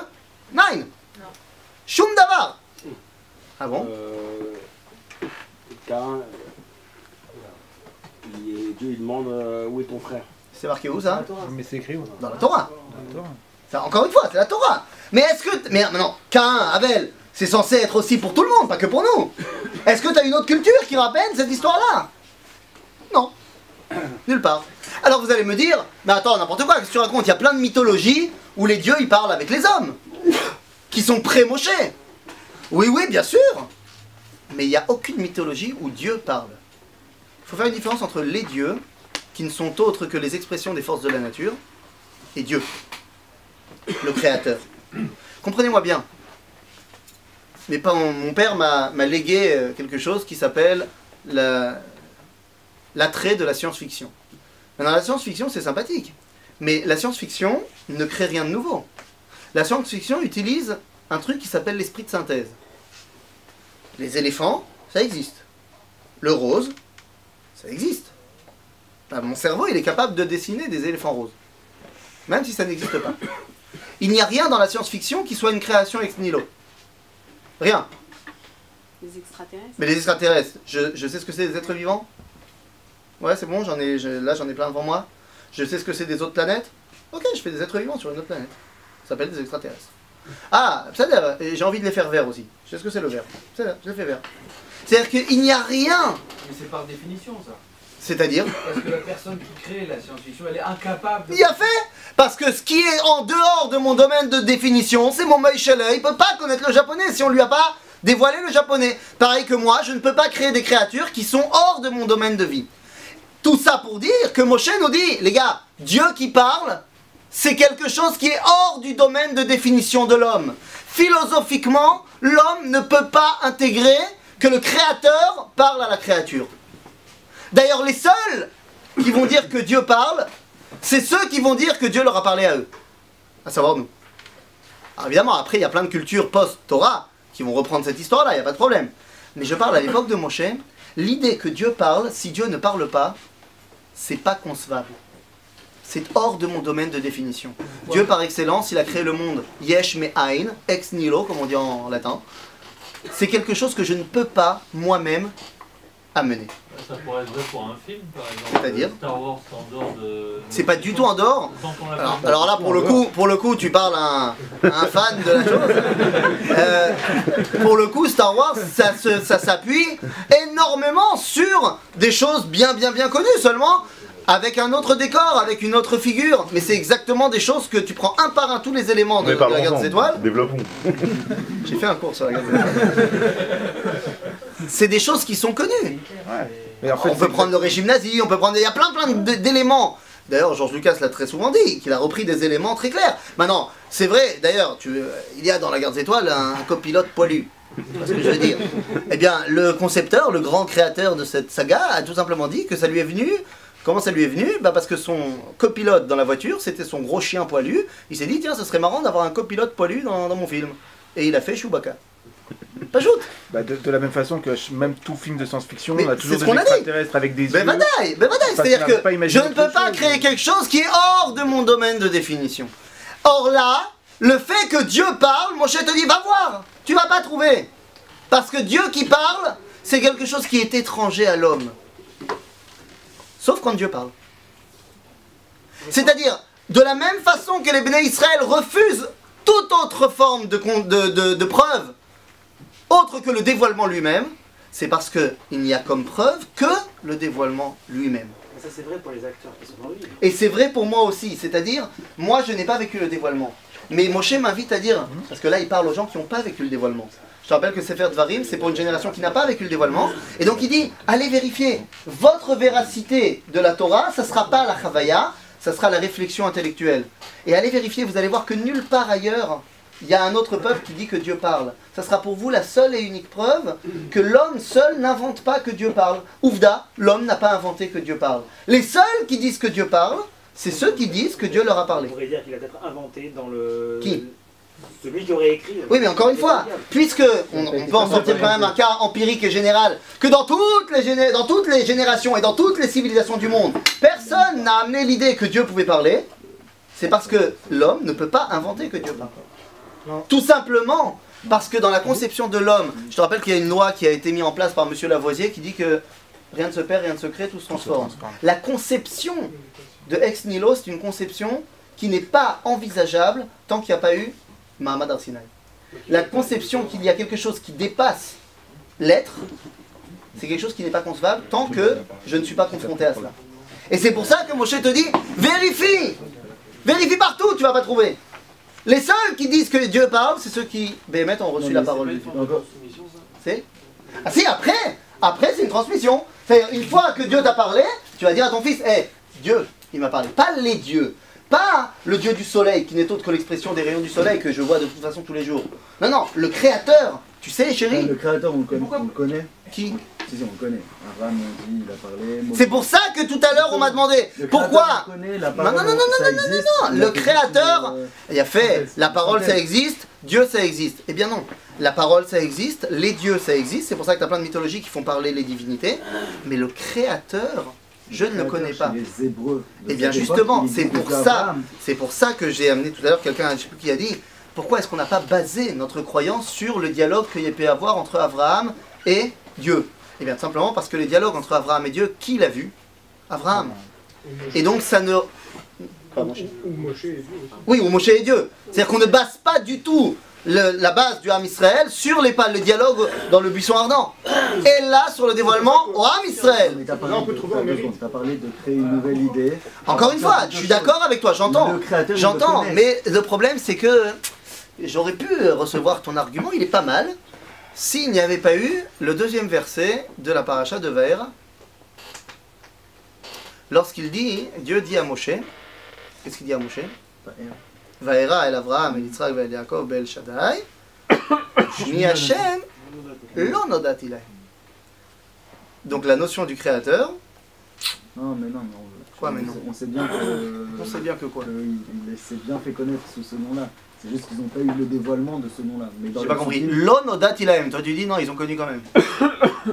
Nein. Non. Shum davar. Ah bon? Dieu il demande où est ton frère? C'est marqué où ça? Mais c'est écrit où? Dans la Torah. Ça, encore une fois, c'est la Torah. Mais est-ce que... Mais maintenant, Caïn, Abel, c'est censé être aussi pour tout le monde, pas que pour nous. Est-ce que tu as une autre culture qui rappelle cette histoire-là? Non. Nulle part. Alors vous allez me dire, mais attends, n'importe quoi, qu'est-ce que tu racontes? Il y a plein de mythologies où les dieux, ils parlent avec les hommes, qui sont pré-Moshe. Oui, oui, bien sûr. Mais il n'y a aucune mythologie où Dieu parle. Il faut faire une différence entre les dieux, qui ne sont autres que les expressions des forces de la nature, et Dieu, le Créateur. Comprenez-moi bien. Mais mon père m'a légué quelque chose qui s'appelle l'attrait de la science-fiction. Maintenant, la science-fiction, c'est sympathique. Mais la science-fiction ne crée rien de nouveau. La science-fiction utilise un truc qui s'appelle l'esprit de synthèse. Les éléphants, ça existe. Le rose, ça existe. Enfin, mon cerveau, il est capable de dessiner des éléphants roses. Même si ça n'existe pas. Il n'y a rien dans la science-fiction qui soit une création ex nihilo. Rien. Les extraterrestres. Mais les extraterrestres, je sais ce que c'est des êtres vivants. Ouais, c'est bon, là j'en ai plein devant moi. Je sais ce que c'est des autres planètes. Ok, je fais des êtres vivants sur une autre planète. Ça s'appelle des extraterrestres. Ah, c'est-à-dire, j'ai envie de les faire verts aussi. Je sais ce que c'est le vert. C'est là, je les fais verts. C'est-à-dire qu'il n'y a rien. Mais c'est par définition ça. C'est-à-dire parce que la personne qui crée la science-fiction, elle est incapable de... Il a fait. Parce que ce qui est en dehors de mon domaine de définition, c'est mon Moïse-Shele. Il ne peut pas connaître le japonais si on ne lui a pas dévoilé le japonais. Pareil que moi, je ne peux pas créer des créatures qui sont hors de mon domaine de vie. Tout ça pour dire que Moshe nous dit, les gars, Dieu qui parle, c'est quelque chose qui est hors du domaine de définition de l'homme. Philosophiquement, l'homme ne peut pas intégrer que le créateur parle à la créature. D'ailleurs, les seuls qui vont dire que Dieu parle, c'est ceux qui vont dire que Dieu leur a parlé à eux. À savoir nous. Alors évidemment, après, il y a plein de cultures post-Torah qui vont reprendre cette histoire-là, il n'y a pas de problème. Mais je parle à l'époque de Moshe, l'idée que Dieu parle, si Dieu ne parle pas, c'est pas concevable. C'est hors de mon domaine de définition. Dieu, par excellence, il a créé le monde yesh me ein, ex nihilo, comme on dit en latin. C'est quelque chose que je ne peux pas, moi-même, amener. Ça pourrait être vrai pour un film, par exemple. C'est-à-dire Star Wars en dehors de... C'est pas du tout en dehors. Alors là, pour le coup, tu parles à un fan de la chose. Pour le coup, Star Wars, ça s'appuie énormément sur des choses bien connues, seulement avec un autre décor, avec une autre figure. Mais c'est exactement des choses que tu prends un par un, tous les éléments de la Guerre des Étoiles. Développons. J'ai fait un cours sur la Guerre des Étoiles. C'est des choses qui sont connues. Mais en fait, on peut prendre le régime nazi, on peut prendre... Il y a plein d'éléments. D'ailleurs, George Lucas l'a très souvent dit, qu'il a repris des éléments très clairs. Maintenant, c'est vrai, d'ailleurs, il y a dans la Guerre des Étoiles un copilote poilu. C'est ce que je veux dire. Eh bien, le concepteur, le grand créateur de cette saga, a tout simplement dit que ça lui est venu... Comment ça lui est venu? Parce que son copilote dans la voiture, c'était son gros chien poilu. Il s'est dit, tiens, ce serait marrant d'avoir un copilote poilu dans mon film. Et il a fait Chewbacca. T'ajoutes de la même façon que même tout film de science-fiction, on a toujours des extraterrestres avec des yeux. C'est-à-dire que je ne peux pas créer quelque chose qui est hors de mon domaine de définition. Or là, le fait que Dieu parle, mon cher te dit, va voir, tu vas pas trouver. Parce que Dieu qui parle, c'est quelque chose qui est étranger à l'homme. Sauf quand Dieu parle. C'est-à-dire, de la même façon que les Béné Israël refusent toute autre forme de preuve, autre que le dévoilement lui-même, c'est parce qu'il n'y a comme preuve que le dévoilement lui-même. Ça c'est vrai pour les acteurs qui sont dans le livre. Et c'est vrai pour moi aussi, c'est-à-dire, moi je n'ai pas vécu le dévoilement. Mais Moshe m'invite à dire, parce que là il parle aux gens qui n'ont pas vécu le dévoilement. Je te rappelle que Sefer Dvarim, c'est pour une génération qui n'a pas vécu le dévoilement. Et donc il dit, allez vérifier, votre véracité de la Torah, ça ne sera pas la Chavaya, ça sera la réflexion intellectuelle. Et allez vérifier, vous allez voir que nulle part ailleurs, il y a un autre peuple qui dit que Dieu parle. Ça sera pour vous la seule et unique preuve que l'homme seul n'invente pas que Dieu parle. Ouvda, l'homme n'a pas inventé que Dieu parle. Les seuls qui disent que Dieu parle, c'est ceux qui disent que Dieu leur a parlé. On pourrait dire qu'il a peut-être inventé dans le... Qui ? Celui qui aurait écrit... Oui, mais encore une fois, puisque on peut en sortir quand même un cas empirique et général, que dans toutes les générations et dans toutes les civilisations du monde, personne n'a amené l'idée que Dieu pouvait parler, c'est parce que l'homme ne peut pas inventer que Dieu parle. Tout simplement parce que dans la conception de l'homme, je te rappelle qu'il y a une loi qui a été mise en place par M. Lavoisier qui dit que rien ne se perd, rien ne se crée, tout se transforme. La conception de ex nihilo, c'est une conception qui n'est pas envisageable tant qu'il n'y a pas eu Mahamad Har Sinaï. La conception qu'il y a quelque chose qui dépasse l'être, c'est quelque chose qui n'est pas concevable tant que je ne suis pas confronté à cela. Et c'est pour ça que Moshe te dit, vérifie! Vérifie partout, tu vas pas trouver. Les seuls qui disent que Dieu parle, c'est ceux qui, Béhémet, ont reçu la parole de Dieu. C'est Ah si, après c'est une transmission. C'est-à-dire, une fois que Dieu t'a parlé, tu vas dire à ton fils, hé, Dieu, il m'a parlé. Pas les dieux. Pas le Dieu du soleil, qui n'est autre que l'expression des rayons du soleil que je vois de toute façon tous les jours. Non, non, le Créateur. Tu sais, chérie? Le Créateur, on le connaît. Qui? Si, on le connaît. Abraham, on dit, il a parlé. C'est pour ça que tout à l'heure on m'a demandé pourquoi. Non. Le Créateur, il a fait la parole, ça existe, Dieu, ça existe. Eh bien non. La parole, ça existe, les dieux, ça existe. C'est pour ça que tu as plein de mythologies qui font parler les divinités. Mais le Créateur, je ne le connais pas. Les Hébreux. Eh bien justement, c'est pour ça que j'ai amené tout à l'heure quelqu'un, je ne sais plus qui a dit, pourquoi est-ce qu'on n'a pas basé notre croyance sur le dialogue qu'il y a pu avoir entre Abraham et Dieu? Eh bien simplement parce que les dialogues entre Abraham et Dieu, qui l'a vu? Abraham. Et donc ça ne... Ou Moshe et Dieu aussi. Oui, ou Moshe et Dieu. C'est-à-dire qu'on ne base pas du tout la base du Ham Israël sur le dialogue dans le buisson ardent. Et là, sur le dévoilement au Ham Israël. Tu as parlé de créer une nouvelle idée. Encore une fois, je suis d'accord avec toi, j'entends. J'entends, mais le problème c'est que j'aurais pu recevoir ton argument, il est pas mal, s'il n'y avait pas eu le deuxième verset de la paracha de Vaera. Lorsqu'il dit, Dieu dit à Moshe, qu'est-ce qu'il dit à Moshe? Vaera el Avraham, el Yitzhak, el Yaakov, el Shaddai, Shmi Hashem, lo nodati lahem. Donc la notion du créateur. Non, mais non. Quoi, mais non? On sait bien que. On sait bien que quoi? Il s'est bien fait connaître sous ce nom-là. C'est juste qu'ils n'ont pas eu le dévoilement de ce nom-là. J'ai pas compris. Lo nodati lahem. Toi tu dis non, ils ont connu quand même.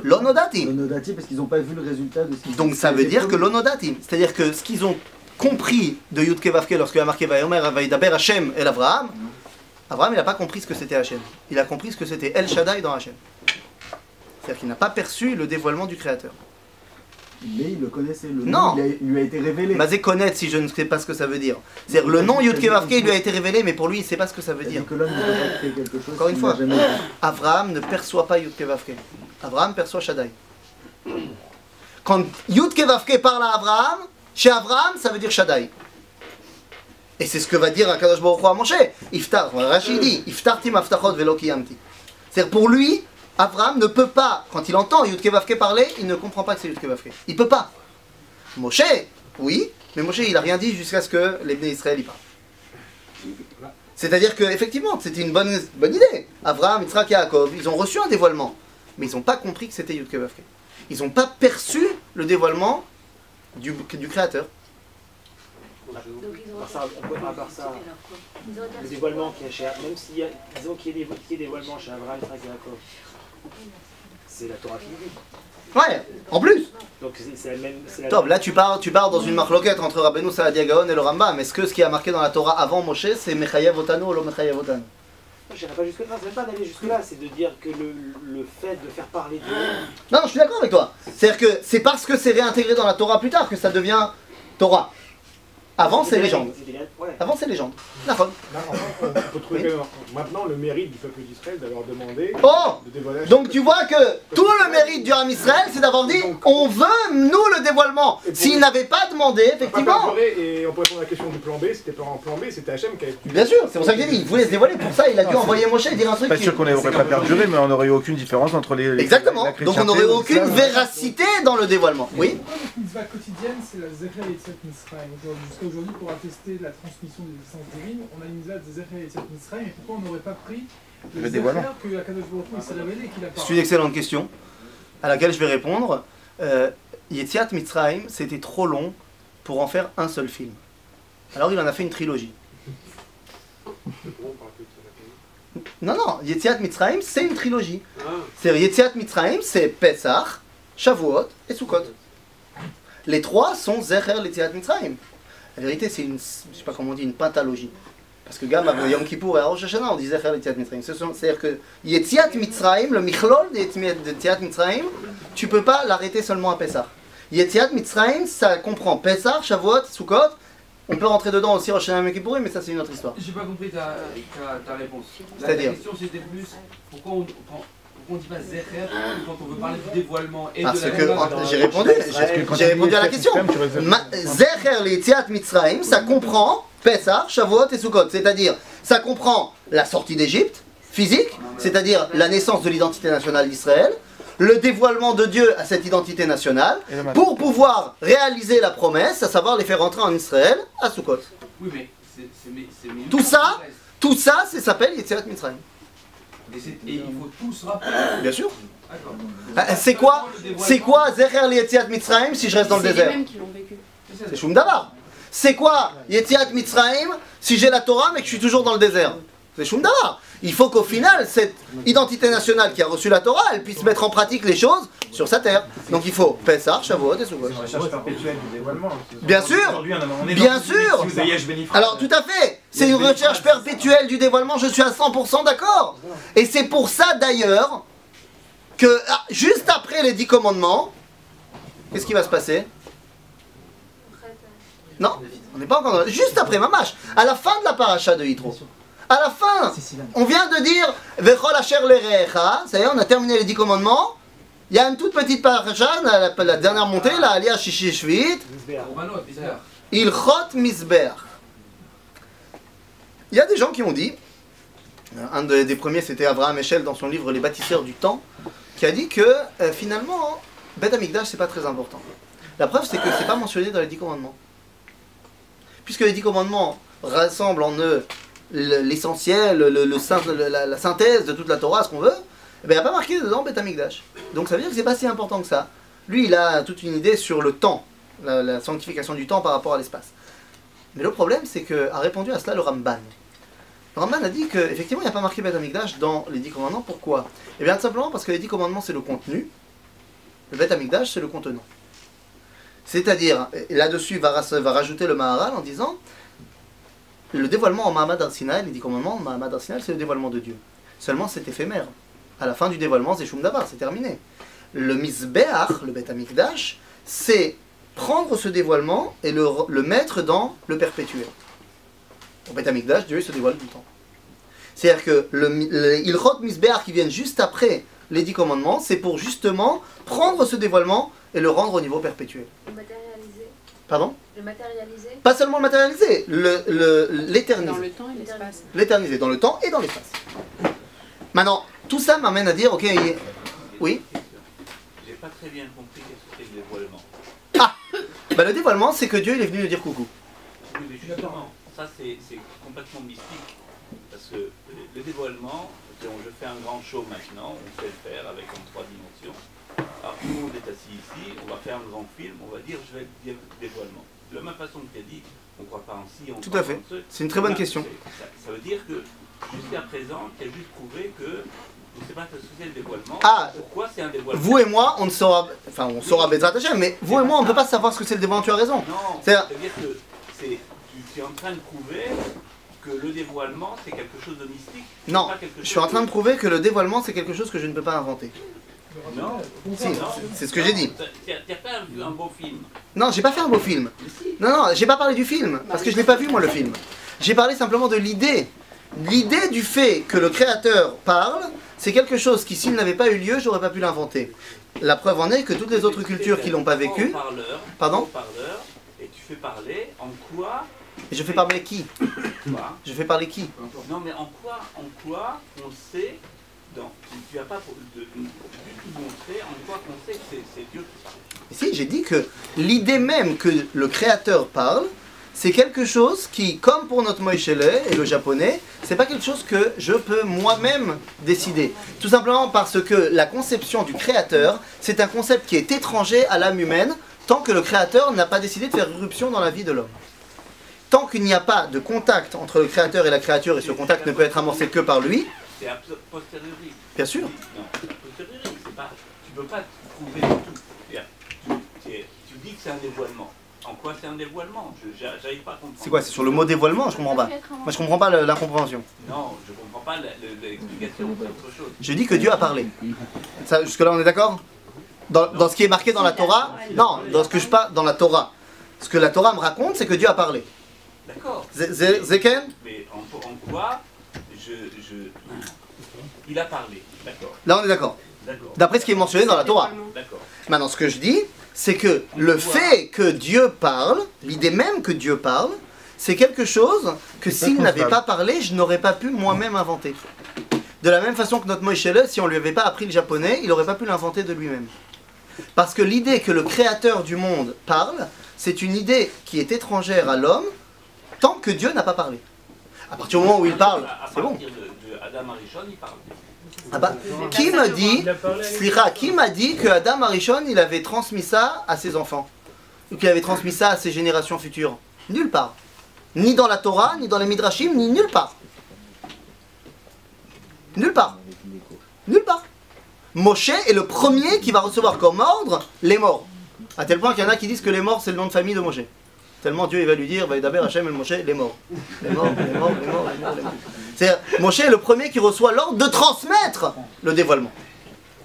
Lo nodati. Lo nodati parce qu'ils n'ont pas vu le résultat de ce qu'ils. Donc ça veut dire que lo nodati. C'est-à-dire que ce qu'ils ont compris de Yud Kei Vav Kei lorsqu'il a marqué Vayomer Vaidaber Hashem El Avraham, Avraham il n'a pas compris ce que c'était Hashem. Il a compris ce que c'était El Shaddai dans Hashem. C'est-à-dire qu'il n'a pas perçu le dévoilement du Créateur. Mais il le connaissait, le nom lui a été révélé. Mazé connaître si je ne sais pas ce que ça veut dire. C'est-à-dire le nom Yud Kei Vav Kei lui a été révélé, mais pour lui il ne sait pas ce que ça veut dire. Que l'homme ne peut pas créer quelque chose. Encore une fois, Avraham ne perçoit pas Yud Kei Vav Kei. Avraham perçoit Shaddai. Quand Yud Kei Vav Kei parle à Avraham, chez Avraham, ça veut dire Shaddai. Et c'est ce que va dire Akadosh Baruch Hu à Moshe. Iftar, Rashi dit, Iftarti maftachot velo kiyamti. C'est-à-dire pour lui, Avraham ne peut pas, quand il entend Yud Kei Vav Kei parler, il ne comprend pas que c'est Yud Kei Vav Kei. Il peut pas. Moshe, oui, mais Moshe il a rien dit jusqu'à ce que les Bnei Israël y parlent. C'est-à-dire qu'effectivement, c'était une bonne idée. Avraham, Yitzhak, Yaakov, ils ont reçu un dévoilement, mais ils n'ont pas compris que c'était Yud Kei Vav Kei. Ils n'ont pas perçu le dévoilement du Créateur. À part ça, le dévoilement qu'il y a chez même s'il y a, disons qu'il y ait des dévoilements chez Abraham, Yitzhak et Yaakov, c'est la Torah qui le dit. Ouais, en plus. Donc c'est la même. Top, là tu pars dans une marloquette entre Rabbeinu Saadia Gaon et le Rambam. Est-ce que ce qui a marqué dans la Torah avant Moshe, c'est Mechayev Otanu ou lo Mechayev Otanu? Je n'irai pas jusque là, c'est même pas d'aller jusque là, c'est de dire que le fait de faire parler Dieu. Non, je suis d'accord avec toi. C'est-à-dire que c'est parce que c'est réintégré dans la Torah plus tard que ça devient Torah. Avant c'est légende. Avant c'est légende. On peut trouver maintenant le mérite du peuple d'Israël d'avoir demandé de dévoiler. Donc tu vois que tout le mérite du Ham Israël c'est d'avoir dit on veut nous le dévoilement. S'ils n'avaient pas demandé, effectivement. Et on peut répondre à la question du plan B, c'était pas en plan B, c'était Hachem qui avait. Bien sûr, c'est pour ça que j'ai dit, il voulait se dévoiler, pour ça il a dû envoyer Moshe et dire un truc. Pas sûr qu'on n'aurait pas perduré, mais on n'aurait eu aucune différence entre les. Exactement, donc on n'aurait aucune véracité dans le dévoilement. Oui. Une mitzvah quotidienne, c'est la Zecher Yetziat Mitzrayim. Jusqu'à aujourd'hui, pour attester la transmission des essences divines, on a une mitzvah de Zecher Yetziat Mitzrayim, et pourquoi on n'aurait pas pris le dévoilement que Akadosh Baruch Hu s'est révélé et qu'il a parlé? C'est une excellente question, à laquelle je vais répondre. Yetziat Mitzrayim, c'était trop long pour en faire un seul film. Alors il en a fait une trilogie. Non, Yetziat Mitzrayim, c'est une trilogie. C'est-à-dire Yetziat Mitzrayim, c'est Pesach, Shavuot et Sukkot. Les trois sont Zecher Yetziat Mitzrayim. La vérité, c'est une, je sais pas comment on dit, une pentalogie. Parce que Gam, avant Yom Kippour et Rosh Hashanah, on dit Zecher Yetziat Mitzrayim. C'est-à-dire que Yetziat Mitzrayim, le Michlol de Yetziat Mitzrayim, tu peux pas l'arrêter seulement à Pesach. Yetziat Mitzrayim, ça comprend Pesach, Shavuot, Sukkot. On peut rentrer dedans aussi, Rosh Hashanah Yom Kippourim, mais ça c'est une autre histoire. J'ai pas compris ta réponse. C'est-à-dire La question c'était plus pourquoi on dit pas Zecher quand on veut parler du dévoilement et parce de la que j'ai répondu à la question. Zecher l'Yetziat Mitzrayim, ça comprend Pesach, Shavuot et Sukkot, c'est-à-dire ça comprend la sortie d'Égypte physique, c'est-à-dire la naissance de l'identité nationale d'Israël, le dévoilement de Dieu à cette identité nationale, pour pouvoir réaliser la promesse, à savoir les faire rentrer en Israël à Sukkot. Oui, mais c'est tout ça, ça s'appelle Yetziat Mitzrayim. Et il faut tout se rappeler. Bien sûr. C'est quoi Zecher l'Yetziat Mitzrayim si je reste dans le désert? C'est les mêmes qui l'ont vécu. C'est Shum Davar. C'est quoi Yetziat Mitzrayim si j'ai la Torah mais que je suis toujours dans le désert? C'est Shum Davar. Il faut qu'au final, cette identité nationale qui a reçu la Torah, elle puisse mettre en pratique les choses sur sa terre. Donc il faut Pesach, Shavuot et Sukkot. Bien sûr. Bien sûr. Alors tout à fait. C'est une recherche perpétuelle du dévoilement, je suis à 100% d'accord. Et c'est pour ça d'ailleurs que juste après les 10 commandements, qu'est-ce qui va se passer? Non, on n'est pas encore dans... Juste après Mamash, à la fin de la paracha de Yitro. À la fin, on vient de dire Vechol Asher Lerecha, ça y est, on a terminé les 10 commandements. Il y a une toute petite paracha, la dernière montée, la Aliyah Shishi Shvit. Ilchot Mizbeach. Il y a des gens qui ont dit, un des premiers c'était Abraham Eshel dans son livre Les bâtisseurs du temps, qui a dit que finalement, Beth Amikdash c'est pas très important. La preuve c'est que c'est pas mentionné dans les 10 commandements. Puisque les 10 commandements rassemblent en eux l'essentiel, la synthèse de toute la Torah, ce qu'on veut, il n'y a pas marqué dedans Beth Amikdash. Donc ça veut dire que c'est pas si important que ça. Lui il a toute une idée sur le temps, la sanctification du temps par rapport à l'espace. Mais le problème c'est qu'a répondu à cela le Ramban. Le Ramban a dit qu'effectivement il n'y a pas marqué Beth Amikdash dans les 10 commandements. Pourquoi? Eh bien tout simplement parce que les 10 commandements c'est le contenu, le Beth Amikdash c'est le contenant. C'est-à-dire, là-dessus va rajouter le Maharal en disant le dévoilement en Mahamad Ar-Sinaï, les 10 commandements, Mahamad Ar-Sinaï c'est le dévoilement de Dieu. Seulement c'est éphémère. À la fin du dévoilement c'est Shum Davar, c'est terminé. Le Mizbeach, le Beth Amikdash, c'est prendre ce dévoilement et le mettre dans le perpétuel. Au Beth Amikdash, Dieu se dévoile tout le temps. C'est-à-dire que le Ilchot Mizbeach qui viennent juste après les 10 commandements, c'est pour justement prendre ce dévoilement et le rendre au niveau perpétuel. Le matérialiser. Pardon? Le matérialiser. Pas seulement le matérialiser, l'éterniser. Dans le temps et l'espace. L'éterniser, dans le temps et dans l'espace. Maintenant, tout ça m'amène à dire, ok, oui? J'ai pas très bien compris qu'est-ce que c'est le dévoilement. Ah! Bah, le dévoilement, c'est que Dieu il est venu nous dire coucou. Oui, mais justement, ça c'est complètement mystique. Parce que le dévoilement, je fais un grand show maintenant, on sait le faire avec en 3 dimensions. Alors tout le monde est assis ici, on va faire un grand film, on va dire je vais dire dévoilement. De la même façon que tu as dit, on ne croit pas en ci, on Tout croit à fait. pas en ce. C'est une très bonne question. Ça veut dire que jusqu'à présent, tu as juste prouvé que on ne sait pas ce que c'est le dévoilement. Ah, pourquoi c'est un dévoilement? Vous et moi, on ne saura, enfin on saura Bezrat Hashem, mais vous et moi, on ne peut pas savoir ce que c'est le dévoilement, tu as raison. Non, C'est-à-dire que tu es en train de prouver que le dévoilement c'est quelque chose de mystique. Non, je suis en train de prouver que le dévoilement c'est quelque chose que je ne peux pas inventer. Non, si, c'est ce que j'ai dit. Tu n'as pas vu un beau film. Non, j'ai pas fait un beau film. Non, j'ai pas parlé du film, parce que je l'ai pas vu moi le film. J'ai parlé simplement de l'idée. L'idée du fait que le créateur parle, c'est quelque chose qui s'il n'avait pas eu lieu, j'aurais pas pu l'inventer. La preuve en est que toutes les autres cultures qui l'ont pas vécu... Pardon? Et tu fais parler en quoi? Et je fais parler qui? Je fais parler qui? Non mais en quoi on sait, tu n'as pas du tout montré en quoi on sait que c'est Dieu qui parle. Et si, j'ai dit que l'idée même que le créateur parle, c'est quelque chose qui, comme pour notre Moïshele et le japonais, c'est pas quelque chose que je peux moi-même décider. Tout simplement parce que la conception du créateur, c'est un concept qui est étranger à l'âme humaine, tant que le créateur n'a pas décidé de faire irruption dans la vie de l'homme. Tant qu'il n'y a pas de contact entre le créateur et la créature, et ce contact ne peut être amorcé que par lui. C'est a posteriori. Bien sûr. Non, a posteriori, c'est pas. Tu peux pas prouver tout. Tu dis que c'est un dévoilement. En quoi c'est un dévoilement? J'arrive pas à comprendre. C'est quoi? C'est sur le mot dévoilement? Je comprends pas. Moi je comprends pas la compréhension. Non, je comprends pas l'explication, c'est autre chose. Je dis que Dieu a parlé. Jusque-là on est d'accord? Dans ce qui est marqué dans la Torah? Non, dans ce que je parle dans la Torah. Ce que la Torah me raconte, c'est que Dieu a parlé. D'accord. Zeken? Mais en quoi il a parlé, d'accord. Là on est d'accord. D'après ce qui est mentionné dans la Torah. D'accord. Maintenant ce que je dis, c'est que le fait que Dieu parle, l'idée même que Dieu parle, c'est quelque chose que s'il n'avait pas parlé, je n'aurais pas pu moi-même inventer. De la même façon que notre Moïse, si on ne lui avait pas appris le japonais, il n'aurait pas pu l'inventer de lui-même. Parce que l'idée que le créateur du monde parle, c'est une idée qui est étrangère à l'homme tant que Dieu n'a pas parlé. À partir du moment où il parle, c'est bon. À partir de Adam Arishon, il parle. Ah bah, qui m'a dit que Adam Arishon, il avait transmis ça à ses enfants? Ou qu'il avait transmis ça à ses générations futures? Nulle part. Ni dans la Torah, ni dans les Midrashim, ni nulle part. Nulle part. Nulle part. Moshe est le premier qui va recevoir comme ordre les morts. À tel point qu'il y en a qui disent que les morts c'est le nom de famille de Moshe. Tellement Dieu il va lui dire, d'abord Hachem et Moshe, les morts. Les morts, les morts, les morts, les morts, les morts. C'est-à-dire, Moshe est le premier qui reçoit l'ordre de transmettre le dévoilement.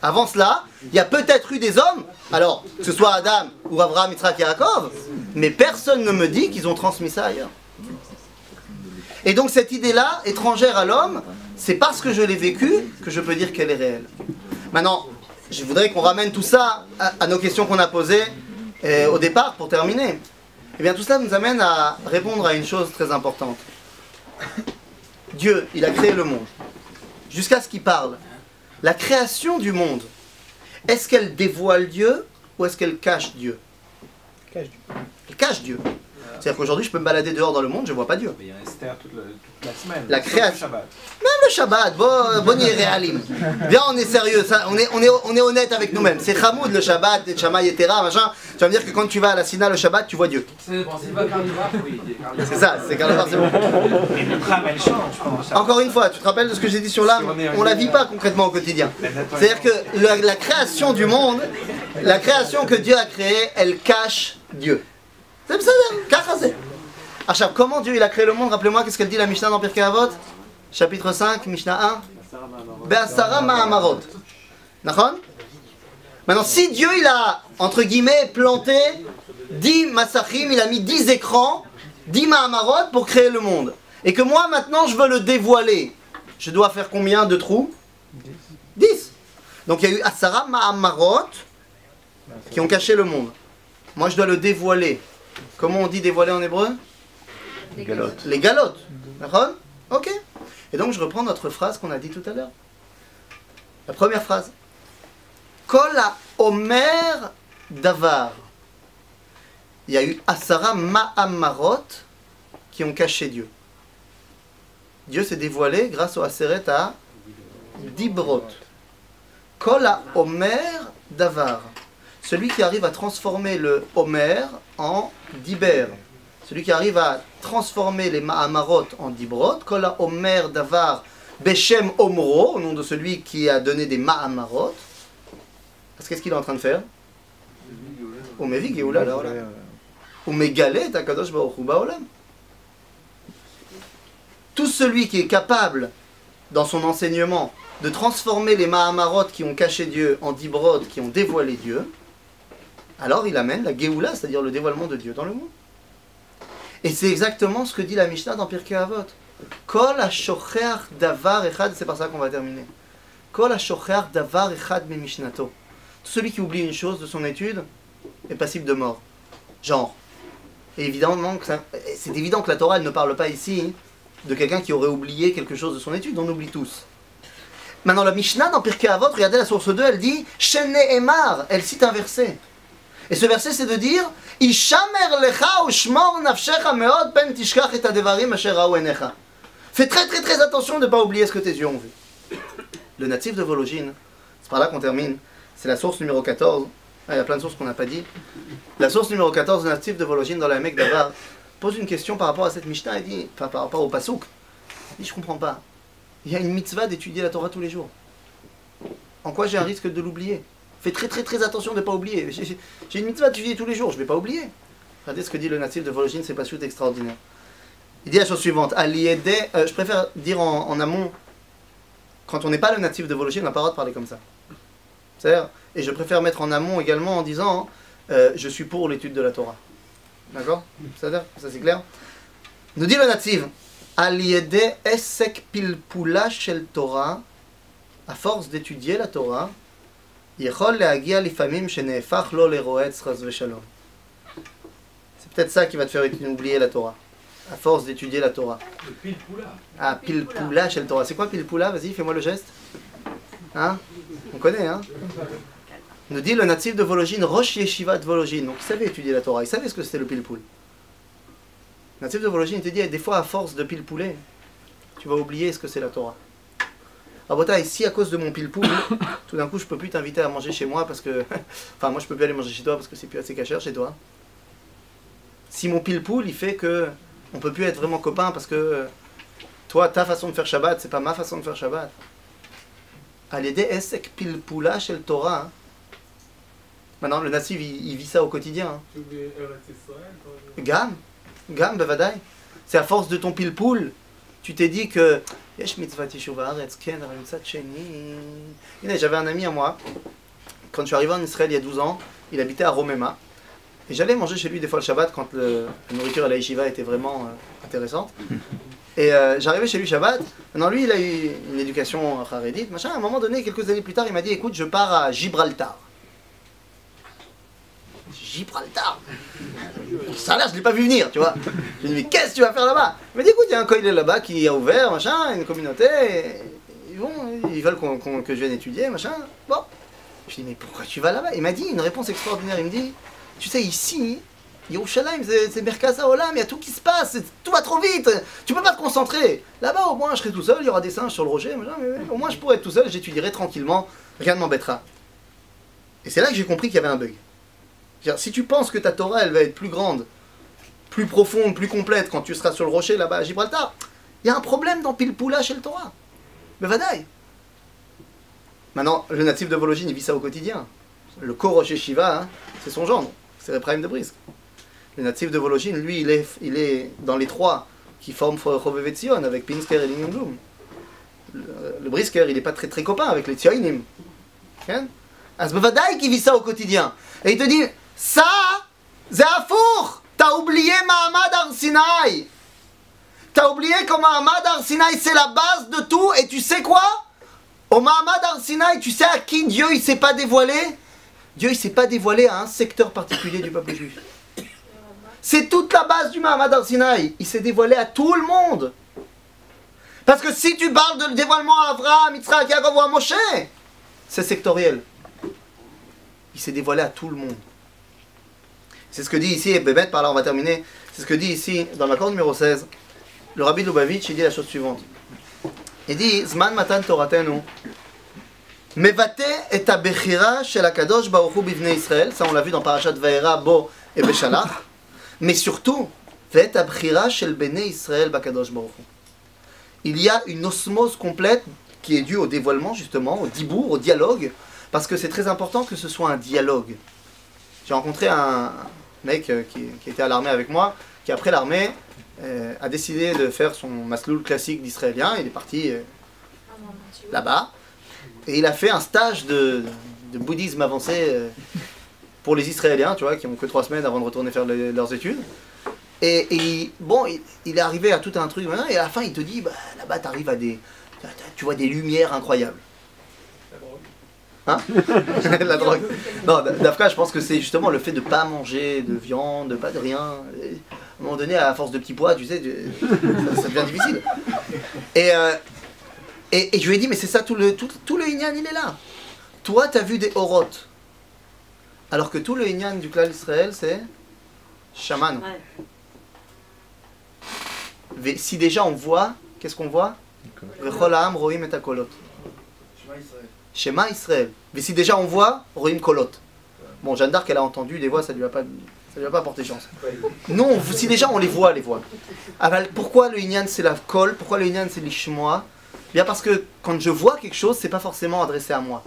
Avant cela, il y a peut-être eu des hommes, alors que ce soit Adam ou Abraham, Yitzhak et Yaakov, mais personne ne me dit qu'ils ont transmis ça ailleurs. Et donc cette idée-là, étrangère à l'homme, c'est parce que je l'ai vécue que je peux dire qu'elle est réelle. Maintenant, je voudrais qu'on ramène tout ça à nos questions qu'on a posées au départ pour terminer. Eh bien tout cela nous amène à répondre à une chose très importante. Dieu, il a créé le monde. Jusqu'à ce qu'il parle. La création du monde, est-ce qu'elle dévoile Dieu ou est-ce qu'elle cache Dieu? Elle cache Dieu. C'est-à-dire qu'aujourd'hui, je peux me balader dehors dans le monde, je ne vois pas Dieu. Mais il y a Esther toute la semaine. La création. Même le Shabbat, Boni et Réalim. Viens, on est sérieux, ça, on est honnête avec nous-mêmes. C'est Hamoud le Shabbat, et Shama Yetera, machin. Tu vas me dire que quand tu vas à la Sina le Shabbat, tu vois Dieu. C'est pas Carnival, oui. C'est ça, c'est Carnival, c'est bon. Mais notre âme, elle change, je pense. Encore une fois, tu te rappelles de ce que j'ai dit sur l'âme? On la vit pas concrètement au quotidien. C'est-à-dire que la création du monde, la création que Dieu a créée, elle cache Dieu. C'est ça, Kachazé. Achab, comment Dieu il a créé le monde? Rappelez-moi, qu'est-ce qu'elle dit la Mishnah dans Pirkei Avot? Chapitre 5, Mishnah 1. Be'asara ma'amarot. D'accord? Maintenant, si Dieu il a, entre guillemets, planté 10 masachim, il a mis 10 écrans, 10 ma'amarot pour créer le monde, et que moi maintenant je veux le dévoiler, je dois faire combien de trous? 10. Donc il y a eu Asara ma'amarot qui ont caché le monde. Moi je dois le dévoiler. Comment on dit dévoiler en hébreu? Les galotes. Les galotes. D'accord? Ok. Et donc je reprends notre phrase qu'on a dit tout à l'heure. La première phrase. Kol ha'omer davar. Il y a eu Asara ma'amarot qui ont caché Dieu. Dieu s'est dévoilé grâce au Aseret à Dibrot. Kol ha'omer davar. Celui qui arrive à transformer le Homer en Diber. Celui qui arrive à transformer les Ma'amarot en Dibrot. Kol Homer Davar Beshem Omro, au nom de celui qui a donné des Ma'amarot. Qu'est-ce qu'il est en train de faire? Omevi Geoula Laolam. Omegale Takadosh Baruch Hu Baolam. Tout celui qui est capable, dans son enseignement, de transformer les Ma'amarot qui ont caché Dieu en Dibrot, qui ont dévoilé Dieu, alors il amène la Géoula, c'est-à-dire le dévoilement de Dieu dans le monde. Et c'est exactement ce que dit la Mishnah dans Pirkei Avot. Kol ha-shocheach davar echad, c'est par ça qu'on va terminer. Kol ha-shocheach davar echad me mishnato. Celui qui oublie une chose de son étude est passible de mort. Genre. Et évidemment, c'est évident que la Torah elle ne parle pas ici de quelqu'un qui aurait oublié quelque chose de son étude, on oublie tous. Maintenant la Mishnah dans Pirkei Avot, regardez la source 2, elle dit Shene Emar, elle cite un verset. Et ce verset c'est de dire Ishamer lecha ushmor nafshecha meod pen tishkach et adevarim asher ra'u enecha. Fais très attention de ne pas oublier ce que tes yeux ont vu. Le natif de Vologine, c'est par là qu'on termine, c'est la source numéro 14. Ah, il y a plein de sources qu'on n'a pas dit. La source numéro 14 du natif de Vologine dans la Mecque d'Avar pose une question par rapport à cette Mishnah, il dit, enfin par rapport au Pasouk. Il dit, je comprends pas. Il y a une mitzvah d'étudier la Torah tous les jours. En quoi j'ai un risque de l'oublier? Fais très attention de ne pas oublier. J'ai une mitzvah d'étudier tous les jours, je ne vais pas oublier. Regardez ce que dit le natif de Vologine, c'est pas suite extraordinaire. Il dit la chose suivante, je préfère dire en amont, quand on n'est pas le natif de Vologine, on n'a pas le droit de parler comme ça. C'est-à-dire, et je préfère mettre en amont également en disant, je suis pour l'étude de la Torah. D'accord? C'est-à-dire, ça c'est clair? Nous dit le Nativ, Al yede esek pilpula shel Torah, à force d'étudier la Torah, yechol lehagia lifamim shenehefach lo leroetz chas v'shalom. C'est peut-être ça qui va te faire oublier la Torah. À force d'étudier la Torah. Le pilpoula. Ah, pilpoula shel Torah. C'est quoi pilpoula? Vas-y, fais-moi le geste. Hein? On connaît, hein? Nous dit le natif de Vologine, Rosh Yeshiva de Vologine. Donc il savait étudier la Torah, il savait ce que c'était le pilpoul. Le natif de Vologine, il te dit, des fois à force de pilpouler, tu vas oublier ce que c'est la Torah. Alors Bota, ici à cause de mon pilpoul, tout d'un coup je peux plus t'inviter à manger chez moi parce que... enfin moi je peux plus aller manger chez toi parce que c'est plus assez cachère chez toi. Si mon pilpoul il fait que on peut plus être vraiment copains parce que toi ta façon de faire Shabbat c'est pas ma façon de faire Shabbat. Al-yedeh esek pilpoula shel Torah. Hein. Maintenant, le natif, il vit ça au quotidien. Gam, bevadai. C'est à force de ton pilpoul. Tu t'es dit que j'avais un ami à moi. Quand je suis arrivé en Israël il y a 12 ans, il habitait à Romema. Et j'allais manger chez lui des fois le Shabbat quand la nourriture à la yeshiva était vraiment intéressante. Et j'arrivais chez lui Shabbat. Maintenant, lui, il a eu une éducation harédite, machin. À un moment donné, quelques années plus tard, il m'a dit, écoute, je pars à Gibraltar. Gibraltar. Ça a l'air, je ne l'ai pas vu venir, tu vois. Je lui ai dit, mais qu'est-ce que tu vas faire là-bas? Il m'a dit, écoute, il y a un kollel là-bas qui a ouvert, machin, une communauté. Ils veulent que je vienne étudier, machin. Bon. Je lui ai dit, mais pourquoi tu vas là-bas? Il m'a dit une réponse extraordinaire. Il me dit, tu sais, ici, Yerushalayim, c'est Merkaz HaOlam, il y a tout qui se passe, tout va trop vite, tu peux pas te concentrer. Là-bas, au moins, je serai tout seul, il y aura des singes sur le rocher, machin, mais au moins, je pourrai être tout seul, j'étudierai tranquillement, rien ne m'embêtera. Et c'est là que j'ai compris qu'il y avait un bug. Si tu penses que ta Torah, elle va être plus grande, plus profonde, plus complète quand tu seras sur le rocher là-bas à Gibraltar, il y a un problème dans Pilpoula chez le Torah. Mais vadaï. Maintenant, le natif de Vologine, il vit ça au quotidien. Le Korosh Yeshiva, hein, c'est son gendre, c'est Repraim de Brisk. Le natif de Vologine, lui, il est dans les trois qui forment Chovevet Zion avec Pinsker et Linium Blum. Le Brisker, il n'est pas très très copain avec les Tzioinim. As bevadaï qui vit ça au quotidien. Et il te dit, ça, c'est Afour. T'as oublié Mahamad Har Sinai. T'as oublié que Mahamad Har Sinai c'est la base de tout. Et tu sais quoi? Au Mahamad Har Sinai, tu sais à qui Dieu il s'est pas dévoilé? Dieu il s'est pas dévoilé à un secteur particulier du peuple juif. C'est toute la base du Mahamad Har Sinai. Il s'est dévoilé à tout le monde. Parce que si tu parles de dévoilement à Avraham, Yitzhak, Yaakov ou à Moshe, c'est sectoriel. Il s'est dévoilé à tout le monde. C'est ce que dit ici, et Bébet, par là on va terminer, c'est ce que dit ici, dans l'accord numéro 16, le Rabbi Lubavitch, il dit la chose suivante. Il dit, Zman matan Toratenu, mevate et abechira shel HaKadosh Baruch Hu bivnei Israël, ça on l'a vu dans Parashat Vaera, Bo et Beshalach, mais surtout, vet abechira shel Bnei Israël bakadosh Baruch Hu. Il y a une osmose complète qui est due au dévoilement, justement, au dibour, au dialogue, parce que c'est très important que ce soit un dialogue. J'ai rencontré un mec qui était à l'armée avec moi, qui après l'armée a décidé de faire son masloul classique d'israélien. Il est parti là-bas et il a fait un stage de bouddhisme avancé pour les Israéliens, tu vois, qui ont que 3 semaines avant de retourner faire leurs études. Et bon, il est arrivé à tout un truc, et à la fin il te dit, bah, là-bas tu arrives à tu vois des lumières incroyables. Hein? La drogue. Non, Dafka, je pense que c'est justement le fait de ne pas manger de viande, de pas de rien. À un moment donné, à force de petits poids, tu sais, ça devient difficile. Et je lui ai dit, mais c'est ça, tout le Inyan, il est là. Toi, tu as vu des Horot. Alors que tout le Inyan du clan d'Israël, c'est Shaman. Ouais. Si déjà on voit, qu'est-ce qu'on voit? Vechol ha'am roim et hakolot. Shema Israël. Mais si déjà on voit, Roim Kolot. Bon, Jeanne d'Arc, elle a entendu des voix, ça lui a pas apporté chance. Non, si déjà on les voit, Alors, pourquoi le Inyan c'est la Kol? Pourquoi le Inyan c'est l'Ishmoa? Bien parce que quand je vois quelque chose, c'est pas forcément adressé à moi.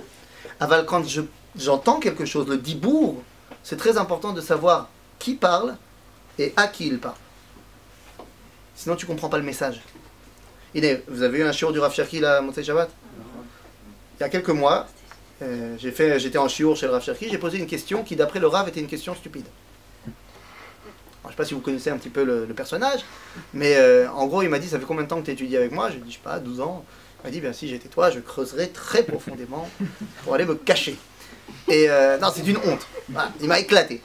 Aval, quand j'entends quelque chose, le dibour, c'est très important de savoir qui parle et à qui il parle. Sinon tu comprends pas le message. Vous avez eu un shiur du Rav Cherki là, Motzei Shabbat? Il y a quelques mois, j'étais en shiur chez le Rav Cherki, j'ai posé une question qui, d'après le Rav, était une question stupide. Alors, je pas si vous connaissez un petit peu le personnage, mais en gros, il m'a dit, ça fait combien de temps que tu étudies avec moi? Je lui ai dit, je sais pas, 12 ans. Il m'a dit, bien si j'étais toi, je creuserais très profondément pour aller me cacher. Et non, c'est une honte. Voilà, il m'a éclaté.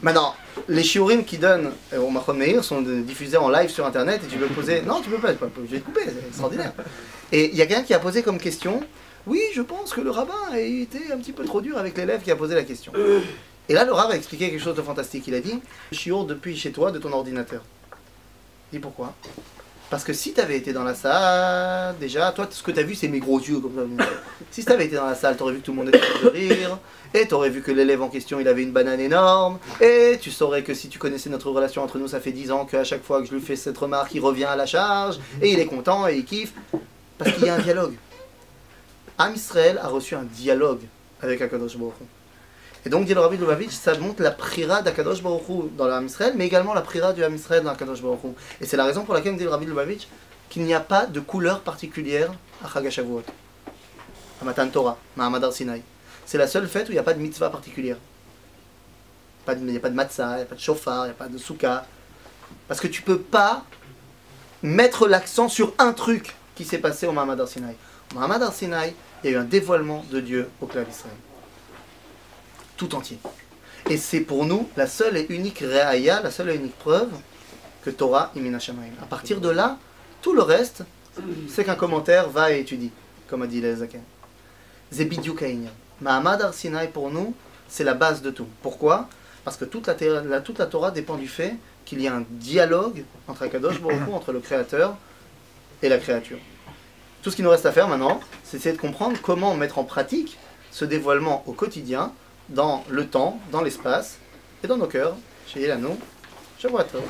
Maintenant, les shiurim qui donnent au Machon Meir sont diffusés en live sur internet et tu peux poser. Non, tu peux pas, je vais te couper, c'est extraordinaire. Et il y a quelqu'un qui a posé comme question, oui, je pense que le rabbin a été un petit peu trop dur avec l'élève qui a posé la question. Et là, le rabbin a expliqué quelque chose de fantastique. Il a dit, shiur depuis chez toi, de ton ordinateur. Il dit pourquoi? Parce que si tu avais été dans la salle, déjà, toi, ce que tu as vu, c'est mes gros yeux comme ça. Si tu avais été dans la salle, tu aurais vu que tout le monde était en train de rire, et tu aurais vu que l'élève en question, il avait une banane énorme, et tu saurais que si tu connaissais notre relation entre nous, ça fait 10 ans qu'à chaque fois que je lui fais cette remarque, il revient à la charge, et il est content, et il kiffe, parce qu'il y a un dialogue. Am Israël a reçu un dialogue avec Akadosh Baruch Hu. Et donc, dit le Rabbi de Lubavitch, ça montre la prira d'Akadosh Baruch Hu dans le Am Israël, mais également la prira du Am Israël dans Akadosh Baruch Hu. Et c'est la raison pour laquelle dit le Rabbi de Lubavitch qu'il n'y a pas de couleur particulière à Chag HaShavuot, à Matan Torah, Ma'amad Har Sinai. C'est la seule fête où il n'y a pas de mitzvah particulière. Il n'y a pas de matzah, il n'y a pas de shofar, il n'y a pas de soukha. Parce que tu ne peux pas mettre l'accent sur un truc qui s'est passé au Ma'amad Har Sinai. Au Ma'amad Har Sinai, il y a eu un dévoilement de Dieu au Klal Israël. Tout entier. Et c'est pour nous la seule et unique réaïa, la seule et unique preuve que Torah imina shamayim. À partir de là, tout le reste, c'est qu'un commentaire va et étudie, comme a dit les Zaken. Zebidiou Kaïnia. Ma'amad Har Sinai pour nous, c'est la base de tout. Pourquoi? Parce que toute la Torah dépend du fait qu'il y a un dialogue entre Akadosh Baruch Hu, entre le Créateur et la créature. Tout ce qu'il nous reste à faire maintenant, c'est essayer de comprendre comment mettre en pratique ce dévoilement au quotidien, dans le temps, dans l'espace et dans nos cœurs. Chez Yelano, Shavua Tov.